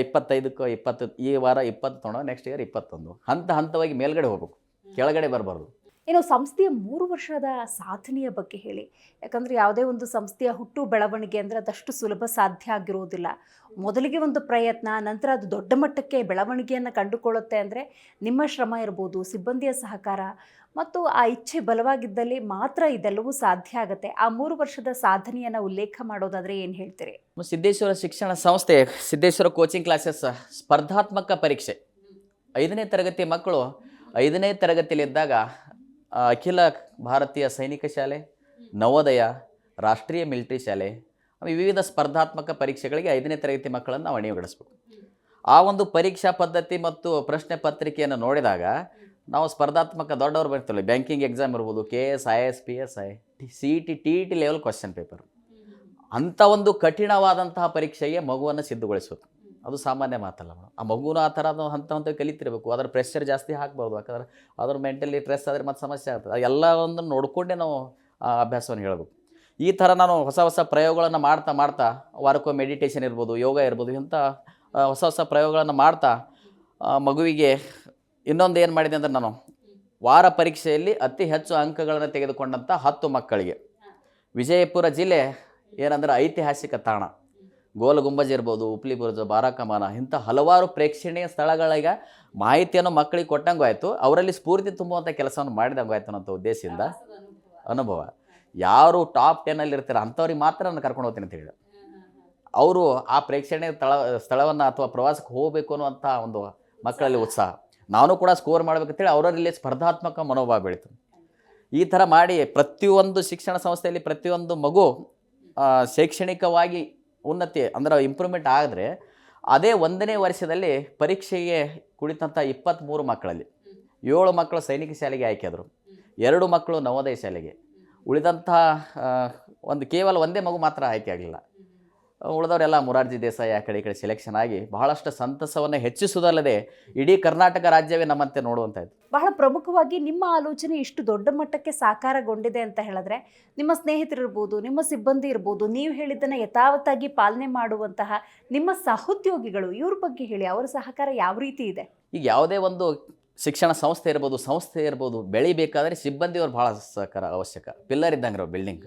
25ಕ್ಕೆ 20, ಈ ವಾರ 20 ತೊಗೊಂಡು ನೆಕ್ಸ್ಟ್ ಇಯರ್ 21. ಹಂತವಾಗಿ ಮೇಲ್ಗಡೆ ಹೋಗ್ಬೇಕು, ಕೆಳಗಡೆ ಬರಬಾರ್ದು. ಇನ್ನು ಸಂಸ್ಥೆಯ 3 ವರ್ಷದ ಸಾಧನೆಯ ಬಗ್ಗೆ ಹೇಳಿ. ಯಾಕಂದರೆ ಯಾವುದೇ ಒಂದು ಸಂಸ್ಥೆಯ ಹುಟ್ಟು ಬೆಳವಣಿಗೆ ಅಂದರೆ ಅದಷ್ಟು ಸುಲಭ ಸಾಧ್ಯ ಆಗಿರೋದಿಲ್ಲ. ಮೊದಲಿಗೆ ಒಂದು ಪ್ರಯತ್ನ, ನಂತರ ಅದು ದೊಡ್ಡ ಮಟ್ಟಕ್ಕೆ ಬೆಳವಣಿಗೆಯನ್ನು ಕಂಡುಕೊಳ್ಳುತ್ತೆ ಅಂದರೆ ನಿಮ್ಮ ಶ್ರಮ ಇರ್ಬೋದು, ಸಿಬ್ಬಂದಿಯ ಸಹಕಾರ ಮತ್ತು ಆ ಇಚ್ಛೆ ಬಲವಾಗಿದ್ದಲ್ಲಿ ಮಾತ್ರ ಇದೆಲ್ಲವೂ ಸಾಧ್ಯ ಆಗುತ್ತೆ. ಆ 3 ವರ್ಷದ ಸಾಧನೆಯನ್ನು ಉಲ್ಲೇಖ ಮಾಡೋದಾದರೆ ಏನು ಹೇಳ್ತೀರಿ? ಸಿದ್ದೇಶ್ವರ ಶಿಕ್ಷಣ ಸಂಸ್ಥೆ, ಸಿದ್ದೇಶ್ವರ ಕೋಚಿಂಗ್ ಕ್ಲಾಸಸ್ ಸ್ಪರ್ಧಾತ್ಮಕ ಪರೀಕ್ಷೆ 5ನೇ ತರಗತಿ ಮಕ್ಕಳು 5ನೇ ತರಗತಿಯಲ್ಲಿದ್ದಾಗ ಅಖಿಲ ಭಾರತೀಯ ಸೈನಿಕ ಶಾಲೆ, ನವೋದಯ, ರಾಷ್ಟ್ರೀಯ ಮಿಲಿಟರಿ ಶಾಲೆ, ವಿವಿಧ ಸ್ಪರ್ಧಾತ್ಮಕ ಪರೀಕ್ಷೆಗಳಿಗೆ 5ನೇ ತರಗತಿ ಮಕ್ಕಳನ್ನು ನಾವು ಅಣಿಗೊಳಿಸ್ಬೇಕು. ಆ ಒಂದು ಪರೀಕ್ಷಾ ಪದ್ಧತಿ ಮತ್ತು ಪ್ರಶ್ನೆ ಪತ್ರಿಕೆಯನ್ನು ನೋಡಿದಾಗ ನಾವು ಸ್ಪರ್ಧಾತ್ಮಕ ದೊಡ್ಡವರು ಬರ್ತೀವಿ, ಬ್ಯಾಂಕಿಂಗ್ ಎಕ್ಸಾಮ್ ಇರ್ಬೋದು, KS, IAS, PSI, CET, TET level question paper, ಅಂಥ ಒಂದು ಕಠಿಣವಾದಂತಹ ಪರೀಕ್ಷೆಗೆ ಮಗುವನ್ನು ಸಿದ್ಧಗೊಳಿಸೋದು ಅದು ಸಾಮಾನ್ಯ ಮಾತಲ್ಲ. ಆ ಮಗುನ ಆ ಥರ ಹಂತ ಕಲಿತಿರಬೇಕು. ಅದರ ಪ್ರೆಷರ್ ಜಾಸ್ತಿ ಹಾಕ್ಬಾರ್ದು, ಯಾಕಂದ್ರೆ ಅದ್ರ ಮೆಂಟಲಿ ಸ್ಟ್ರೆಸ್ ಆದರೆ ಮತ್ತೆ ಸಮಸ್ಯೆ ಆಗ್ತದೆ. ಎಲ್ಲವನ್ನು ನೋಡಿಕೊಂಡೇ ನಾವು ಆ ಅಭ್ಯಾಸವನ್ನು ಹೇಳಬೇಕು. ಈ ಥರ ನಾನು ಹೊಸ ಪ್ರಯೋಗಗಳನ್ನು ಮಾಡ್ತಾ ವಾರಕ್ಕೂ ಮೆಡಿಟೇಷನ್ ಇರ್ಬೋದು, ಯೋಗ ಇರ್ಬೋದು, ಇಂಥ ಹೊಸ ಪ್ರಯೋಗಗಳನ್ನು ಮಾಡ್ತಾ ಮಗುವಿಗೆ ಇನ್ನೊಂದು ಏನು ಮಾಡಿದೆ ಅಂದರೆ, ನಾನು ವಾರ ಪರೀಕ್ಷೆಯಲ್ಲಿ ಅತಿ ಹೆಚ್ಚು ಅಂಕಗಳನ್ನು ತೆಗೆದುಕೊಂಡಂಥ 10 ಮಕ್ಕಳಿಗೆ ವಿಜಯಪುರ ಜಿಲ್ಲೆ ಏನಂದ್ರೆ ಐತಿಹಾಸಿಕ ತಾಣ ಗೋಲ್ ಗುಂಬಜ್ ಇರ್ಬೋದು, ಉಪ್ಲಿ ಬುರ್ಜ್, ಬಾರಾಕಮಾನ, ಇಂಥ ಹಲವಾರು ಪ್ರೇಕ್ಷಣೀಯ ಸ್ಥಳಗಳಿಗೆ ಮಾಹಿತಿಯನ್ನು ಮಕ್ಕಳಿಗೆ ಕೊಟ್ಟಂಗೂ ಆಯಿತು, ಅವರಲ್ಲಿ ಸ್ಫೂರ್ತಿ ತುಂಬುವಂಥ ಕೆಲಸವನ್ನು ಮಾಡಿದಂಗೂ ಆಯಿತು ಅನ್ನೋ ಉದ್ದೇಶದಿಂದ ಅನುಭವ. ಯಾರು ಟಾಪ್ 10 ಇರ್ತಾರೆ ಅಂಥವ್ರಿಗೆ ಮಾತ್ರ ನಾನು ಕರ್ಕೊಂಡು ಹೋಗ್ತೀನಿ ಅಂತ ಹೇಳಿ ಅವರು ಆ ಪ್ರೇಕ್ಷಣೀಯ ಸ್ಥಳವನ್ನು ಅಥವಾ ಪ್ರವಾಸಕ್ಕೆ ಹೋಗಬೇಕು ಅನ್ನುವಂಥ ಒಂದು ಮಕ್ಕಳಲ್ಲಿ ಉತ್ಸಾಹ, ನಾನು ಕೂಡ ಸ್ಕೋರ್ ಮಾಡಬೇಕಂತೇಳಿ ಅವರಲ್ಲಿ ಸ್ಪರ್ಧಾತ್ಮಕ ಮನೋಭಾವ ಬೆಳೀತು. ಈ ಥರ ಮಾಡಿ ಪ್ರತಿಯೊಂದು ಶಿಕ್ಷಣ ಸಂಸ್ಥೆಯಲ್ಲಿ ಪ್ರತಿಯೊಂದು ಮಗು ಶೈಕ್ಷಣಿಕವಾಗಿ ಉನ್ನತಿ ಅಂದರೆ ಇಂಪ್ರೂವ್ಮೆಂಟ್ ಆದರೆ ಅದೇ 1ನೇ ವರ್ಷದಲ್ಲಿ ಪರೀಕ್ಷೆಗೆ ಕುಳಿತಂಥ 23 ಮಕ್ಕಳಲ್ಲಿ 7 ಮಕ್ಕಳು ಸೈನಿಕ ಶಾಲೆಗೆ ಆಯ್ಕೆಯಾದರು, 2 ಮಕ್ಕಳು ನವೋದಯ ಶಾಲೆಗೆ, ಉಳಿದಂಥ ಕೇವಲ ಒಂದೇ ಮಗು ಮಾತ್ರ ಆಯ್ಕೆ ಆಗಲಿಲ್ಲ. ಉಳಿದವರೆಲ್ಲ ಮೊರಾರ್ಜಿ ದೇಸಾಯಿ ಆ ಕಡೆ ಈ ಕಡೆ ಸೆಲೆಕ್ಷನ್ ಆಗಿ ಬಹಳಷ್ಟು ಸಂತಸವನ್ನು ಹೆಚ್ಚಿಸುವುದಲ್ಲದೆ ಇಡೀ ಕರ್ನಾಟಕ ರಾಜ್ಯವೇ ನಮ್ಮಂತೆ ನೋಡುವಂತಾಯಿತು. ಬಹಳ ಪ್ರಮುಖವಾಗಿ ನಿಮ್ಮ ಆಲೋಚನೆ ಇಷ್ಟು ದೊಡ್ಡ ಮಟ್ಟಕ್ಕೆ ಸಾಕಾರಗೊಂಡಿದೆ ಅಂತ ಹೇಳಿದ್ರೆ ನಿಮ್ಮ ಸ್ನೇಹಿತರಿರ್ಬೋದು, ನಿಮ್ಮ ಸಿಬ್ಬಂದಿ ಇರ್ಬೋದು, ನೀವು ಹೇಳಿದ್ದನ್ನು ಯಥಾವತ್ತಾಗಿ ಪಾಲನೆ ಮಾಡುವಂತಹ ನಿಮ್ಮ ಸಹೋದ್ಯೋಗಿಗಳು, ಇವ್ರ ಬಗ್ಗೆ ಹೇಳಿ. ಅವರ ಸಹಕಾರ ಯಾವ ರೀತಿ ಇದೆ? ಈಗ ಯಾವುದೇ ಒಂದು ಶಿಕ್ಷಣ ಸಂಸ್ಥೆ ಇರ್ಬೋದು ಬೆಳಿಬೇಕಾದ್ರೆ ಸಿಬ್ಬಂದಿಯವ್ರು ಭಾಳ ಸಹಕಾರ ಅವಶ್ಯಕ. ಪಿಲ್ಲರ್ ಇದ್ದಂಗೆ ಬಿಲ್ಡಿಂಗ್.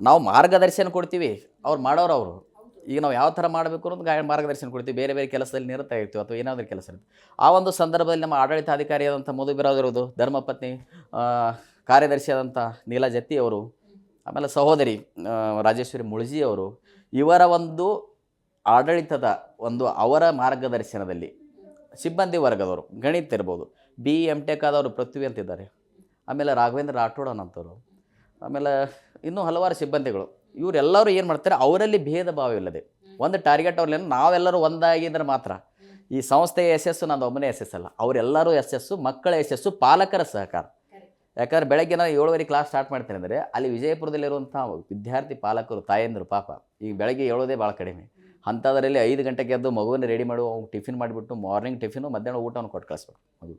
ನಾವು ಮಾರ್ಗದರ್ಶನ ಕೊಡ್ತೀವಿ, ಅವ್ರು ಮಾಡೋರು ಅವರು. ಈಗ ನಾವು ಯಾವ ಥರ ಮಾಡಬೇಕು ಅನ್ನೋದು ಮಾರ್ಗದರ್ಶನ ಕೊಡ್ತೀವಿ. ಬೇರೆ ಕೆಲಸದಲ್ಲಿ ನಿರತ ಇರ್ತೀವಿ ಅಥವಾ ಏನಾದರೂ ಕೆಲಸ ಇರುತ್ತೆ. ಆ ಒಂದು ಸಂದರ್ಭದಲ್ಲಿ ನಮ್ಮ ಆಡಳಿತಾಧಿಕಾರಿಯಾದಂಥ ಮಧು ಬಿರಾದರದು, ಧರ್ಮಪತ್ನಿ ಕಾರ್ಯದರ್ಶಿಯಾದಂಥ ನೀಲಾ ಜತ್ತಿ ಅವರು, ಆಮೇಲೆ ಸಹೋದರಿ ರಾಜೇಶ್ವರಿ ಮುಳ್ಜಿ ಅವರು, ಇವರ ಒಂದು ಆಡಳಿತದ ಅವರ ಮಾರ್ಗದರ್ಶನದಲ್ಲಿ ಸಿಬ್ಬಂದಿ ವರ್ಗದವರು, ಗಣಿತ ಇರ್ಬೋದು, BE MTech ಆದವರು ಪೃಥ್ವಿ ಅಂತಿದ್ದಾರೆ, ಆಮೇಲೆ ರಾಘವೇಂದ್ರ ರಾಠೋಡ್ ಅನ್ನೋಂಥವ್ರು, ಆಮೇಲೆ ಇನ್ನೂ ಹಲವಾರು ಸಿಬ್ಬಂದಿಗಳು, ಇವರೆಲ್ಲರೂ ಏನು ಮಾಡ್ತಾರೆ, ಅವರಲ್ಲಿ ಭೇದ ಭಾವ ಇಲ್ಲದೆ ಒಂದು ಟಾರ್ಗೆಟ್ ಅವ್ರಲ್ಲಿ ನಾವೆಲ್ಲರೂ ಒಂದಾಗಿದ್ರೆ ಮಾತ್ರ ಈ ಸಂಸ್ಥೆಯ ಯಶಸ್ಸು ನಂದು ಒಬ್ಬನೇ ಯಶಸ್ಸಲ್ಲ, ಅವರೆಲ್ಲರೂ ಯಶಸ್ಸು, ಮಕ್ಕಳ ಯಶಸ್ಸು, ಪಾಲಕರ ಸಹಕಾರ. ಯಾಕಂದ್ರೆ ಬೆಳಗ್ಗೆ ನಾನು 7:30 ಕ್ಲಾಸ್ ಸ್ಟಾರ್ಟ್ ಮಾಡ್ತೇನೆ ಅಂದರೆ ಅಲ್ಲಿ ವಿಜಯಪುರದಲ್ಲಿರುವಂಥ ವಿದ್ಯಾರ್ಥಿ ಪಾಲಕರು ತಾಯಂದರು ಪಾಪ ಈಗ ಬೆಳಗ್ಗೆ ಏಳೋದೇ ಭಾಳ ಕಡಿಮೆ. ಅಂಥದ್ರಲ್ಲಿ 5 ಗಂಟೆಗೆ ಎದ್ದು ಮಗುವನ್ನು ರೆಡಿ ಮಾಡು, ಟಿಫಿನ್ ಮಾಡಿಬಿಟ್ಟು ಮಾರ್ನಿಂಗ್ ಟಿಫಿನು ಮಧ್ಯಾಹ್ನ ಊಟವನ್ನು ಕೊಟ್ಟು ಕಳಿಸ್ಬೇಕು ಮಗು.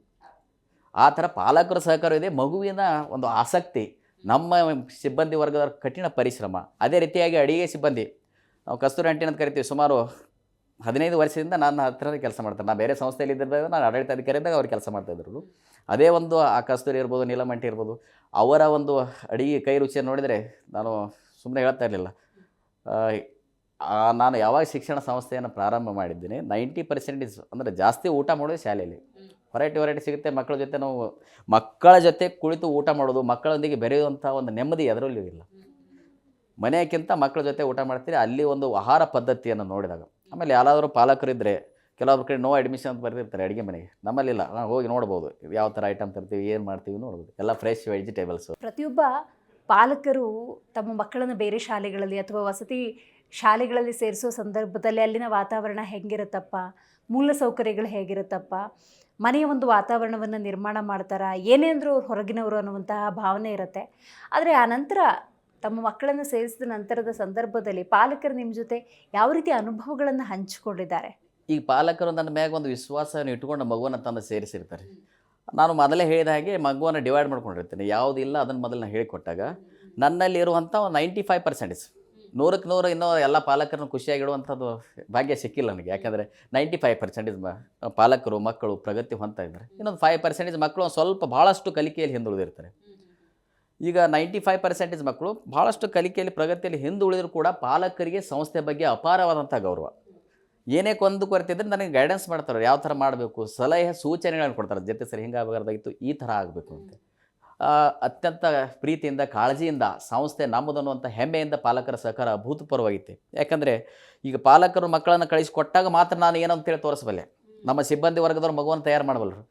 ಆ ಥರ ಪಾಲಕರ ಸಹಕಾರ ಇದೆ. ಮಗುವಿನ ಒಂದು ಆಸಕ್ತಿ, ನಮ್ಮ ಸಿಬ್ಬಂದಿ ವರ್ಗದ ಕಠಿಣ ಪರಿಶ್ರಮ, ಅದೇ ರೀತಿಯಾಗಿ ಅಡಿಗೆ ಸಿಬ್ಬಂದಿ ನಾವು ಕಸ್ತೂರಿ ಆಂಟಿ ಅಂತ ಕರಿತೀವಿ. ಸುಮಾರು 15 ವರ್ಷದಿಂದ ನನ್ನ ಹತ್ರ ಕೆಲಸ ಮಾಡ್ತಾರೆ. ನಾನು ಬೇರೆ ಸಂಸ್ಥೆಯಲ್ಲಿ ಇದ್ದಾಗ ನಾನು ಆಡಳಿತಾಧಿಕಾರಿದಾಗ ಅವ್ರು ಕೆಲಸ ಮಾಡ್ತಾಯಿದ್ರು. ಅದೇ ಒಂದು ಆ ಕಸ್ತೂರಿ ಇರ್ಬೋದು, ನೀಲಮ್ ಆಂಟಿ ಇರ್ಬೋದು, ಅವರ ಒಂದು ಅಡಿಗೆ ಕೈ ರುಚಿಯನ್ನು ನೋಡಿದರೆ ನಾನು ಸುಮ್ಮನೆ ಹೇಳ್ತಾ ಇರಲಿಲ್ಲ. ನಾನು ಯಾವಾಗ ಶಿಕ್ಷಣ ಸಂಸ್ಥೆಯನ್ನು ಪ್ರಾರಂಭ ಮಾಡಿದ್ದೀನಿ 90% ಅಂದರೆ ಜಾಸ್ತಿ ಊಟ ಮಾಡೋದು ಶಾಲೆಯಲ್ಲಿ. ವೆರೈಟಿ ಸಿಗುತ್ತೆ. ಮಕ್ಕಳ ಜೊತೆ ಕುಳಿತು ಊಟ ಮಾಡೋದು, ಮಕ್ಕಳೊಂದಿಗೆ ಬೆರೆಯುವಂಥ ಒಂದು ನೆಮ್ಮದಿ ಅದರಲ್ಲೂ ಇಲ್ಲ. ಮನೆಯಕ್ಕಿಂತ ಮಕ್ಕಳ ಜೊತೆ ಊಟ ಮಾಡ್ತೀರಿ. ಅಲ್ಲಿ ಒಂದು ಆಹಾರ ಪದ್ಧತಿಯನ್ನು ನೋಡಿದಾಗ ಆಮೇಲೆ ಯಾರಾದರೂ ಪಾಲಕರಿದ್ದರೆ ಕೆಲವೊಬ್ರು ಕಡೆ ನೋ ಅಡ್ಮಿಷನ್ ಅಂತ ಬರ್ತಿರ್ತಾರೆ ಅಡುಗೆ ಮನೆಗೆ. ನಮ್ಮಲ್ಲಿಲ್ಲ, ಹೋಗಿ ನೋಡ್ಬೋದು ಯಾವ ಥರ ಐಟಮ್ ತರ್ತೀವಿ, ಏನು ಮಾಡ್ತೀವಿ ನೋಡ್ಬೋದು. ಎಲ್ಲ ಫ್ರೆಶ್ ವೆಜಿಟೇಬಲ್ಸು. ಪ್ರತಿಯೊಬ್ಬ ಪಾಲಕರು ತಮ್ಮ ಮಕ್ಕಳನ್ನು ಬೇರೆ ಶಾಲೆಗಳಲ್ಲಿ ಅಥವಾ ವಸತಿ ಶಾಲೆಗಳಲ್ಲಿ ಸೇರಿಸೋ ಸಂದರ್ಭದಲ್ಲಿ ಅಲ್ಲಿನ ವಾತಾವರಣ ಹೇಗಿರುತ್ತಪ್ಪ, ಮೂಲ ಸೌಕರ್ಯಗಳು ಹೇಗಿರುತ್ತಪ್ಪ, ಮನೆಯ ಒಂದು ವಾತಾವರಣವನ್ನು ನಿರ್ಮಾಣ ಮಾಡ್ತಾರಾ, ಏನೇ ಅಂದರೂ ಹೊರಗಿನವರು ಅನ್ನುವಂತಹ ಭಾವನೆ ಇರುತ್ತೆ. ಆದರೆ ಆ ನಂತರ ತಮ್ಮ ಮಕ್ಕಳನ್ನು ಸೇರಿಸಿದ ನಂತರದ ಸಂದರ್ಭದಲ್ಲಿ ಪಾಲಕರು ನಿಮ್ಮ ಜೊತೆ ಯಾವ ರೀತಿ ಅನುಭವಗಳನ್ನು ಹಂಚಿಕೊಂಡಿದ್ದಾರೆ? ಈಗ ಪಾಲಕರು ನನ್ನ ಮ್ಯಾಗ ಒಂದು ವಿಶ್ವಾಸವನ್ನು ಇಟ್ಕೊಂಡು ಮಗುವನ್ನು ತಂದು ಸೇರಿಸಿರ್ತಾರೆ. ನಾನು ಮೊದಲೇ ಹೇಳಿದ ಹಾಗೆ ಮಗುವನ್ನು ಡಿವೈಡ್ ಮಾಡ್ಕೊಂಡಿರ್ತೀನಿ. ಯಾವುದಿಲ್ಲ ಅದನ್ನು ಮೊದಲು ನಾನು ಹೇಳಿಕೊಟ್ಟಾಗ ನನ್ನಲ್ಲಿರುವಂಥ 95% 100ಕ್ಕೆ 100 ಇನ್ನೂ ಎಲ್ಲ ಪಾಲಕರನ್ನು ಖುಷಿಯಾಗಿಡುವಂಥದ್ದು ಭಾಗ್ಯ ಸಿಕ್ಕಿಲ್ಲ ನನಗೆ. ಯಾಕಂದರೆ 95% ಪಾಲಕರು ಮಕ್ಕಳು ಪ್ರಗತಿ ಹೊಂದ್ತಾ ಇದ್ದಾರೆ. ಇನ್ನೊಂದು 5% ಮಕ್ಕಳು ಸ್ವಲ್ಪ ಭಾಳಷ್ಟು ಕಲಿಕೆಯಲ್ಲಿ ಹಿಂದುಳಿದಿರ್ತಾರೆ. ಈಗ 95% ಮಕ್ಕಳು ಭಾಳಷ್ಟು ಕಲಿಕೆಯಲ್ಲಿ ಪ್ರಗತಿಯಲ್ಲಿ ಹಿಂದುಳಿದ್ರು ಕೂಡ ಪಾಲಕರಿಗೆ ಸಂಸ್ಥೆ ಬಗ್ಗೆ ಅಪಾರವಾದಂಥ ಗೌರವ. ಏನೇ ಕೊಂದು ಕೊರತೆ ಇದ್ದರೆ ನನಗೆ ಗೈಡೆನ್ಸ್ ಮಾಡ್ತಾರೆ, ಯಾವ ಥರ ಮಾಡಬೇಕು, ಸಲಹೆ ಸೂಚನೆಗಳನ್ನು ಕೊಡ್ತಾರೆ. ಜೊತೆ ಸರಿ ಹಿಂಗೆ ಆಗಬಾರ್ದಾಗಿತ್ತು, ಈ ಥರ ಆಗಬೇಕು ಅಂತ ಅತ್ಯಂತ ಪ್ರೀತಿಯಿಂದ ಕಾಳಜಿಯಿಂದ ಸಂಸ್ಥೆ ನಮ್ಮದು ಅನ್ನುವಂಥ ಹೆಮ್ಮೆಯಿಂದ ಪಾಲಕರ ಸಹಕಾರ ಅಭೂತಪೂರ್ವವಾಗಿತ್ತು. ಯಾಕಂದರೆ ಈಗ ಪಾಲಕರು ಮಕ್ಕಳನ್ನು ಕಳಿಸಿಕೊಟ್ಟಾಗ ಮಾತ್ರ ನಾನು ಏನೋ ಅಂತೇಳಿ ತೋರಿಸಬಲ್ಲೆ. ನಮ್ಮ ಸಿಬ್ಬಂದಿ ವರ್ಗದವ್ರು ಮಗುವನ್ನು ತಯಾರು ಮಾಡಬಲ್ಲರು.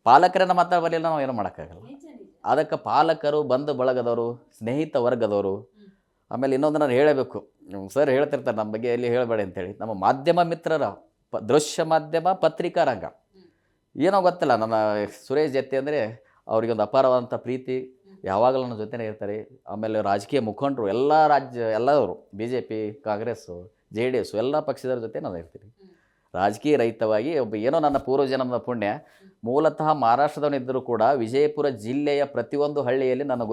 ಪಾಲಕರನ್ನು ಮಾತಾಡಬಲ್ಲಿಲ್ಲ, ನಾವು ಏನೂ ಮಾಡೋಕ್ಕಾಗಲ್ಲ. ಅದಕ್ಕೆ ಪಾಲಕರು, ಬಂಧು ಬಳಗದವರು, ಸ್ನೇಹಿತ ವರ್ಗದವರು, ಆಮೇಲೆ ಇನ್ನೊಂದು ನಾನು ಹೇಳಬೇಕು. ಸರ್ ಹೇಳ್ತಿರ್ತಾರೆ ನಮ್ಮ ಬಗ್ಗೆ ಎಲ್ಲಿ ಹೇಳಬೇಡಿ ಅಂತೇಳಿ. ನಮ್ಮ ಮಾಧ್ಯಮ ಮಿತ್ರರ ದೃಶ್ಯ ಮಾಧ್ಯಮ ಪತ್ರಿಕಾ ರಂಗ ಏನೋ ಗೊತ್ತಿಲ್ಲ, ನನ್ನ ಸುರೇಶ್ ಜೊತೆ ಅಂದರೆ ಅವರಿಗೊಂದು ಅಪಾರವಾದಂಥ ಪ್ರೀತಿ, ಯಾವಾಗಲೂ ನನ್ನ ಜೊತೆನೇ ಇರ್ತಾರೆ. ಆಮೇಲೆ ರಾಜಕೀಯ ಮುಖಂಡರು ಎಲ್ಲವರು BJP, ಕಾಂಗ್ರೆಸ್ಸು, JDS ಎಲ್ಲ ಪಕ್ಷದವ್ರ ಜೊತೆ ನಾನು ಇರ್ತೀನಿ. ರಾಜಕೀಯ ರಹಿತವಾಗಿ ಏನೋ ನನ್ನ ಪೂರ್ವಜನ್ಮದ ಪುಣ್ಯ. ಮೂಲತಃ ಮಹಾರಾಷ್ಟ್ರದವನಿದ್ದರೂ ಕೂಡ ವಿಜಯಪುರ ಜಿಲ್ಲೆಯ ಪ್ರತಿಯೊಂದು ಹಳ್ಳಿಯಲ್ಲಿ ನಾನು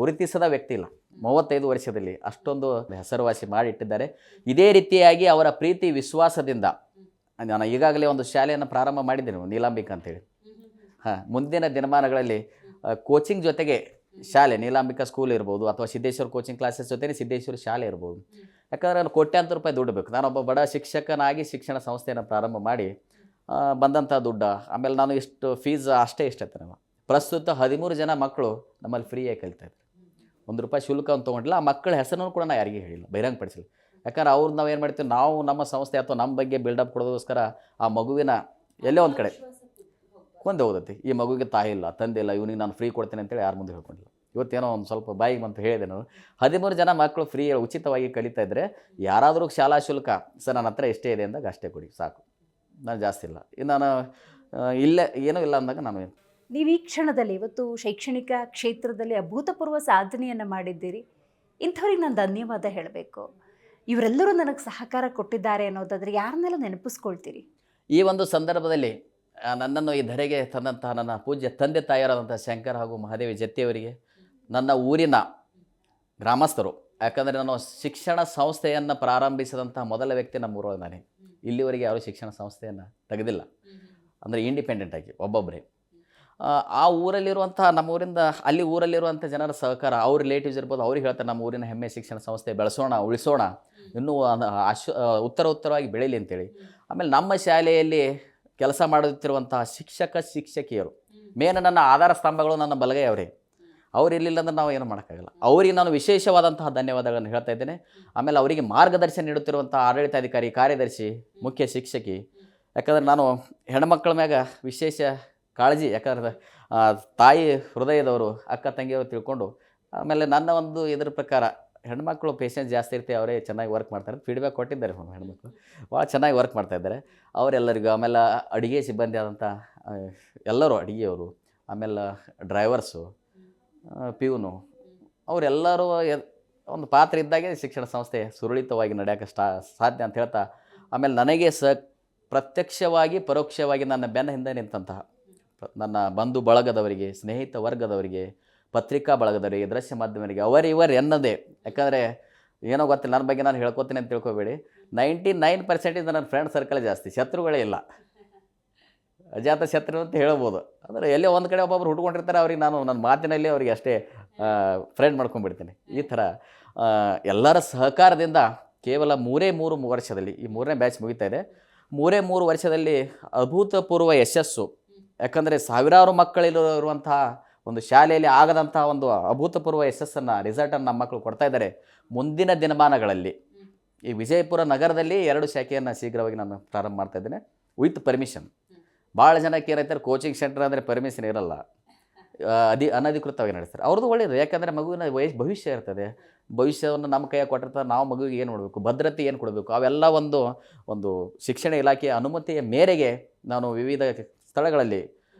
ಗುರುತಿಸದ ವ್ಯಕ್ತಿ ಇಲ್ಲ. 35 ವರ್ಷದಲ್ಲಿ ಅಷ್ಟೊಂದು ಹೆಸರುವಾಸಿ ಮಾಡಿಟ್ಟಿದ್ದಾರೆ. ಇದೇ ರೀತಿಯಾಗಿ ಅವರ ಪ್ರೀತಿ ವಿಶ್ವಾಸದಿಂದ ನಾನು ಈಗಾಗಲೇ ಒಂದು ಶಾಲೆಯನ್ನು ಪ್ರಾರಂಭ ಮಾಡಿದ್ದೇನೆ, ನೀಲಾಂಬಿಕಾ ಅಂತೇಳಿ. ಮುಂದಿನ ದಿನಮಾನಗಳಲ್ಲಿ ಕೋಚಿಂಗ್ ಜೊತೆಗೆ ಶಾಲೆ, ನೀಲಾಂಬಿಕಾ ಸ್ಕೂಲ್ ಇರ್ಬೋದು ಅಥವಾ ಸಿದ್ದೇಶ್ವರ ಕೋಚಿಂಗ್ ಕ್ಲಾಸಸ್ ಜೊತೆಗೆ ಸಿದ್ದೇಶ್ವರ ಶಾಲೆ ಇರ್ಬೋದು. ಯಾಕಂದರೆ ನಾನು ಕೋಟ್ಯಾಂತರ ರೂಪಾಯಿ ದುಡ್ಡು ಬೇಕು. ನಾನೊಬ್ಬ ಬಡ ಶಿಕ್ಷಕನಾಗಿ ಶಿಕ್ಷಣ ಸಂಸ್ಥೆಯನ್ನು ಪ್ರಾರಂಭ ಮಾಡಿ ಬಂದಂಥ ದುಡ್ಡು, ಆಮೇಲೆ ನಾನು ಇಷ್ಟು ಫೀಸ್ ಅಷ್ಟೇ ನಮ್ಮ ಪ್ರಸ್ತುತ 13 ಜನ ಮಕ್ಕಳು ನಮ್ಮಲ್ಲಿ ಫ್ರೀಯಾಗಿ ಕಲಿತಾಯಿದ್ರು. ₹1 ಶುಲ್ಕವನ್ನು ತೊಗೊಂಡಿಲ್ಲ. ಆ ಮಕ್ಕಳ ಹೆಸರನ್ನು ಕೂಡ ನಾನು ಯಾರಿಗೂ ಹೇಳಿಲ್ಲ, ಬಹಿರಂಗಪಡಿಸಿಲ್ಲ. ಯಾಕಂದ್ರೆ ಅವ್ರು ನಾವು ಏನು ಮಾಡ್ತೀವಿ, ನಾವು ನಮ್ಮ ಸಂಸ್ಥೆ ಅಥವಾ ನಮ್ಮ ಬಗ್ಗೆ ಬಿಲ್ಡಪ್ ಕೊಡೋದಕ್ಕೋಸ್ಕರ ಆ ಮಗುವಿನ ಎಲ್ಲೇ ಒಂದು ಕಡೆ ಕೊಂದು ಹೋಗುತ್ತೆ. ಈ ಮಗುವಿಗೆ ತಾಯಿ ಇಲ್ಲ, ತಂದೆ ಇಲ್ಲ, ಇವನಿಗೆ ನಾನು ಫ್ರೀ ಕೊಡ್ತೇನೆ ಅಂತೇಳಿ ಯಾರ ಮುಂದೆ ಹೇಳ್ಕೊಂಡಿಲ್ಲ. ಇವತ್ತೇನೋ ಒಂದು ಸ್ವಲ್ಪ ಬಾಯಿಗೆ ಅಂತ ಹೇಳಿದೆ ನಾನು. 13 ಜನ ಮಕ್ಕಳು ಫ್ರೀ ಉಚಿತವಾಗಿ ಕಲಿತಾ ಇದ್ದರೆ ಯಾರಾದರೂ ಶಾಲಾ ಶುಲ್ಕ ಸರ್ ನನ್ನ ಹತ್ರ ಎಷ್ಟೇ ಇದೆ ಅಂದಾಗ ಅಷ್ಟೇ ಕೊಡಿ ಸಾಕು, ನಾನು ಜಾಸ್ತಿ ಇಲ್ಲ, ನಾನು ಇಲ್ಲೇ ಏನೂ ಇಲ್ಲ ಅಂದಾಗ ನಾನು. ನೀವು ಈ ಕ್ಷಣದಲ್ಲಿ ಇವತ್ತು ಶೈಕ್ಷಣಿಕ ಕ್ಷೇತ್ರದಲ್ಲಿ ಅಭೂತಪೂರ್ವ ಸಾಧನೆಯನ್ನು ಮಾಡಿದ್ದೀರಿ. ಇಂಥವ್ರಿಗೆ ನಾನು ಧನ್ಯವಾದ ಹೇಳಬೇಕು. ಇವರೆಲ್ಲರೂ ನನಗೆ ಸಹಕಾರ ಕೊಟ್ಟಿದ್ದಾರೆ ಅನ್ನೋದಾದರೆ ಯಾರನ್ನೆಲ್ಲ ನೆನಪಿಸ್ಕೊಳ್ತೀರಿ? ಈ ಒಂದು ಸಂದರ್ಭದಲ್ಲಿ ನನ್ನನ್ನು ಈ ಧರೆಗೆ ತಂದಂತಹ ನನ್ನ ಪೂಜ್ಯ ತಂದೆ ತಾಯಿಯರಾದಂಥ ಶಂಕರ್ ಹಾಗೂ ಮಹಾದೇವಿ ಜತ್ತಿಯವರಿಗೆ, ನನ್ನ ಊರಿನ ಗ್ರಾಮಸ್ಥರು, ಯಾಕಂದರೆ ನಾನು ಶಿಕ್ಷಣ ಸಂಸ್ಥೆಯನ್ನು ಪ್ರಾರಂಭಿಸಿದಂಥ ಮೊದಲ ವ್ಯಕ್ತಿ ನಮ್ಮ ಊರೊಳಗೆ ನಾನೇ. ಇಲ್ಲಿವರೆಗೆ ಯಾರೂ ಶಿಕ್ಷಣ ಸಂಸ್ಥೆಯನ್ನು ತೆಗೆದಿಲ್ಲ, ಅಂದರೆ ಇಂಡಿಪೆಂಡೆಂಟಾಗಿ ಒಬ್ಬೊಬ್ಬರೇ. ಆ ಊರಲ್ಲಿರುವಂಥ ನಮ್ಮ ಊರಿಂದ ಅಲ್ಲಿ ಊರಲ್ಲಿರುವಂಥ ಜನರ ಸಹಕಾರ, ಅವ್ರ ರಿಲೇಟಿವ್ಸ್ ಇರ್ಬೋದು, ಅವ್ರಿಗೆ ಹೇಳ್ತಾರೆ ನಮ್ಮ ಊರಿನ ಹೆಮ್ಮೆ ಶಿಕ್ಷಣ ಸಂಸ್ಥೆ ಬೆಳೆಸೋಣ, ಉಳಿಸೋಣ, ಇನ್ನೂ ಉತ್ತರವಾಗಿ ಬೆಳೀಲಿ ಅಂತೇಳಿ. ಆಮೇಲೆ ನಮ್ಮ ಶಾಲೆಯಲ್ಲಿ ಕೆಲಸ ಮಾಡುತ್ತಿರುವಂತಹ ಶಿಕ್ಷಕಿಯರು ಮೇನ್ ನನ್ನ ಆಧಾರ ಸ್ತಂಭಗಳು, ನನ್ನ ಬಲಗೈ ಅವರೇ. ಅವ್ರು ಇರಲಿಲ್ಲ ಅಂದ್ರೆ ನಾವು ಏನು ಮಾಡೋಕ್ಕಾಗಲ್ಲ. ಅವರಿಗೆ ನಾನು ವಿಶೇಷವಾದಂತಹ ಧನ್ಯವಾದಗಳನ್ನು ಹೇಳ್ತಾ ಇದ್ದೇನೆ. ಆಮೇಲೆ ಅವರಿಗೆ ಮಾರ್ಗದರ್ಶನ ನೀಡುತ್ತಿರುವಂಥ ಆಡಳಿತಾಧಿಕಾರಿ, ಕಾರ್ಯದರ್ಶಿ, ಮುಖ್ಯ ಶಿಕ್ಷಕಿ. ಯಾಕಂದರೆ ನಾನು ಹೆಣ್ಮಕ್ಳ ಮ್ಯಾಗ ವಿಶೇಷ ಕಾಳಜಿ, ಯಾಕಂದ್ರೆ ತಾಯಿ ಹೃದಯದವರು, ಅಕ್ಕ ತಂಗಿಯವರು ತಿಳ್ಕೊಂಡು, ಆಮೇಲೆ ನನ್ನ ಒಂದು ಇದ್ರ ಪ್ರಕಾರ ಹೆಣ್ಮಕ್ಳು ಪೇಷನ್ಸ್ ಜಾಸ್ತಿ ಇರ್ತೀವಿ, ಅವರೇ ಚೆನ್ನಾಗಿ ವರ್ಕ್ ಮಾಡ್ತಾರೆ ಫೀಡ್ಬ್ಯಾಕ್ ಕೊಟ್ಟಿದ್ದಾರೆ. ಹೆಣ್ಮಕ್ಳು ಭಾಳ ಚೆನ್ನಾಗಿ ವರ್ಕ್ ಮಾಡ್ತಾಯಿದ್ದಾರೆ. ಅವರೆಲ್ಲರಿಗೂ, ಆಮೇಲೆ ಅಡುಗೆ ಸಿಬ್ಬಂದಿ ಆದಂಥ ಎಲ್ಲರೂ, ಅಡುಗೆಯವರು, ಆಮೇಲೆ ಡ್ರೈವರ್ಸು, ಪ್ಯೂನು, ಅವರೆಲ್ಲರೂ ಒಂದು ಪಾತ್ರ ಇದ್ದಾಗೆ ಶಿಕ್ಷಣ ಸಂಸ್ಥೆ ಸುರಳಿತವಾಗಿ ನಡೆಯೋಕ್ಕೆ ಸಾಧ್ಯ ಅಂತ ಹೇಳ್ತಾ, ಆಮೇಲೆ ನನಗೆ ಪ್ರತ್ಯಕ್ಷವಾಗಿ ಪರೋಕ್ಷವಾಗಿ ನನ್ನ ಬೆನ್ನ ಹಿಂದೆ ನಿಂತಹ ನನ್ನ ಬಂಧು ಬಳಗದವರಿಗೆ, ಸ್ನೇಹಿತ ವರ್ಗದವರಿಗೆ, ಪತ್ರಿಕಾ ಬಳಗದವರಿಗೆ, ದೃಶ್ಯ ಮಾಧ್ಯಮರಿಗೆ, ಅವರಿವರು ಎನ್ನದೇ, ಯಾಕಂದರೆ ಏನೋ ಗೊತ್ತಿಲ್ಲ, ನನ್ನ ಬಗ್ಗೆ ನಾನು ಹೇಳ್ಕೊತೀನಿ ಅಂತ ತಿಳ್ಕೊಬೇಡಿ. 99% ನನ್ನ ಫ್ರೆಂಡ್ ಸರ್ಕಲ್ ಜಾಸ್ತಿ, ಶತ್ರುಗಳೇ ಇಲ್ಲ. ಅಜಾತ ಶತ್ರು ಅಂತ ಹೇಳ್ಬೋದು. ಅಂದರೆ ಎಲ್ಲೇ ಒಂದು ಕಡೆ ಒಬ್ಬೊಬ್ರು ಹುಟ್ಕೊಂಡಿರ್ತಾರೆ, ಅವ್ರಿಗೆ ನಾನು ನನ್ನ ಮಾತಿನಲ್ಲಿ ಅವರಿಗೆ ಅಷ್ಟೇ ಫ್ರೆಂಡ್ ಮಾಡ್ಕೊಂಡ್ಬಿಡ್ತೀನಿ. ಈ ಥರ ಎಲ್ಲರ ಸಹಕಾರದಿಂದ ಕೇವಲ 3 ವರ್ಷದಲ್ಲಿ, ಈ 3ನೇ ಬ್ಯಾಚ್ ಮುಗಿತಾ ಇದೆ, 3 ವರ್ಷದಲ್ಲಿ ಅಭೂತಪೂರ್ವ ಯಶಸ್ಸು. ಯಾಕಂದರೆ ಸಾವಿರಾರು ಮಕ್ಕಳಿರುವಂಥ ಒಂದು ಶಾಲೆಯಲ್ಲಿ ಆಗದಂಥ ಒಂದು ಅಭೂತಪೂರ್ವ ಯಶಸ್ಸನ್ನು, ರಿಸಲ್ಟನ್ನು ನಮ್ಮ ಮಕ್ಕಳು ಕೊಡ್ತಾ ಇದ್ದಾರೆ. ಮುಂದಿನ ದಿನಮಾನಗಳಲ್ಲಿ ಈ ವಿಜಯಪುರ ನಗರದಲ್ಲಿ 2 ಶಾಖೆಯನ್ನು ಶೀಘ್ರವಾಗಿ ನಾನು ಪ್ರಾರಂಭ ಮಾಡ್ತಾಯಿದ್ದೇನೆ ವಿತ್ ಪರ್ಮಿಷನ್. ಭಾಳ ಜನಕ್ಕೆ ಏನೈತಾರೆ, ಕೋಚಿಂಗ್ ಸೆಂಟರ್ ಅಂದರೆ ಪರ್ಮಿಷನ್ ಇರಲ್ಲ, ಅನಧಿಕೃತವಾಗಿ ನಡೆಸ್ತಾರೆ. ಅವ್ರದ್ದು ಒಳ್ಳೆಯದು, ಯಾಕಂದರೆ ಮಗುವಿನ ಭವಿಷ್ಯ ಇರ್ತದೆ. ಭವಿಷ್ಯವನ್ನು ನಮ್ಮ ಕೈಯಾಗ ಕೊಟ್ಟಿರ್ತಾರೆ. ನಾವು ಮಗುವಿಗೆ ಏನು ಮಾಡಬೇಕು, ಭದ್ರತೆ ಏನು ಕೊಡಬೇಕು, ಅವೆಲ್ಲ ಒಂದು ಶಿಕ್ಷಣ ಇಲಾಖೆಯ ಅನುಮತಿಯ ಮೇರೆಗೆ ನಾನು ವಿವಿಧ ಸ್ಥಳಗಳಲ್ಲಿ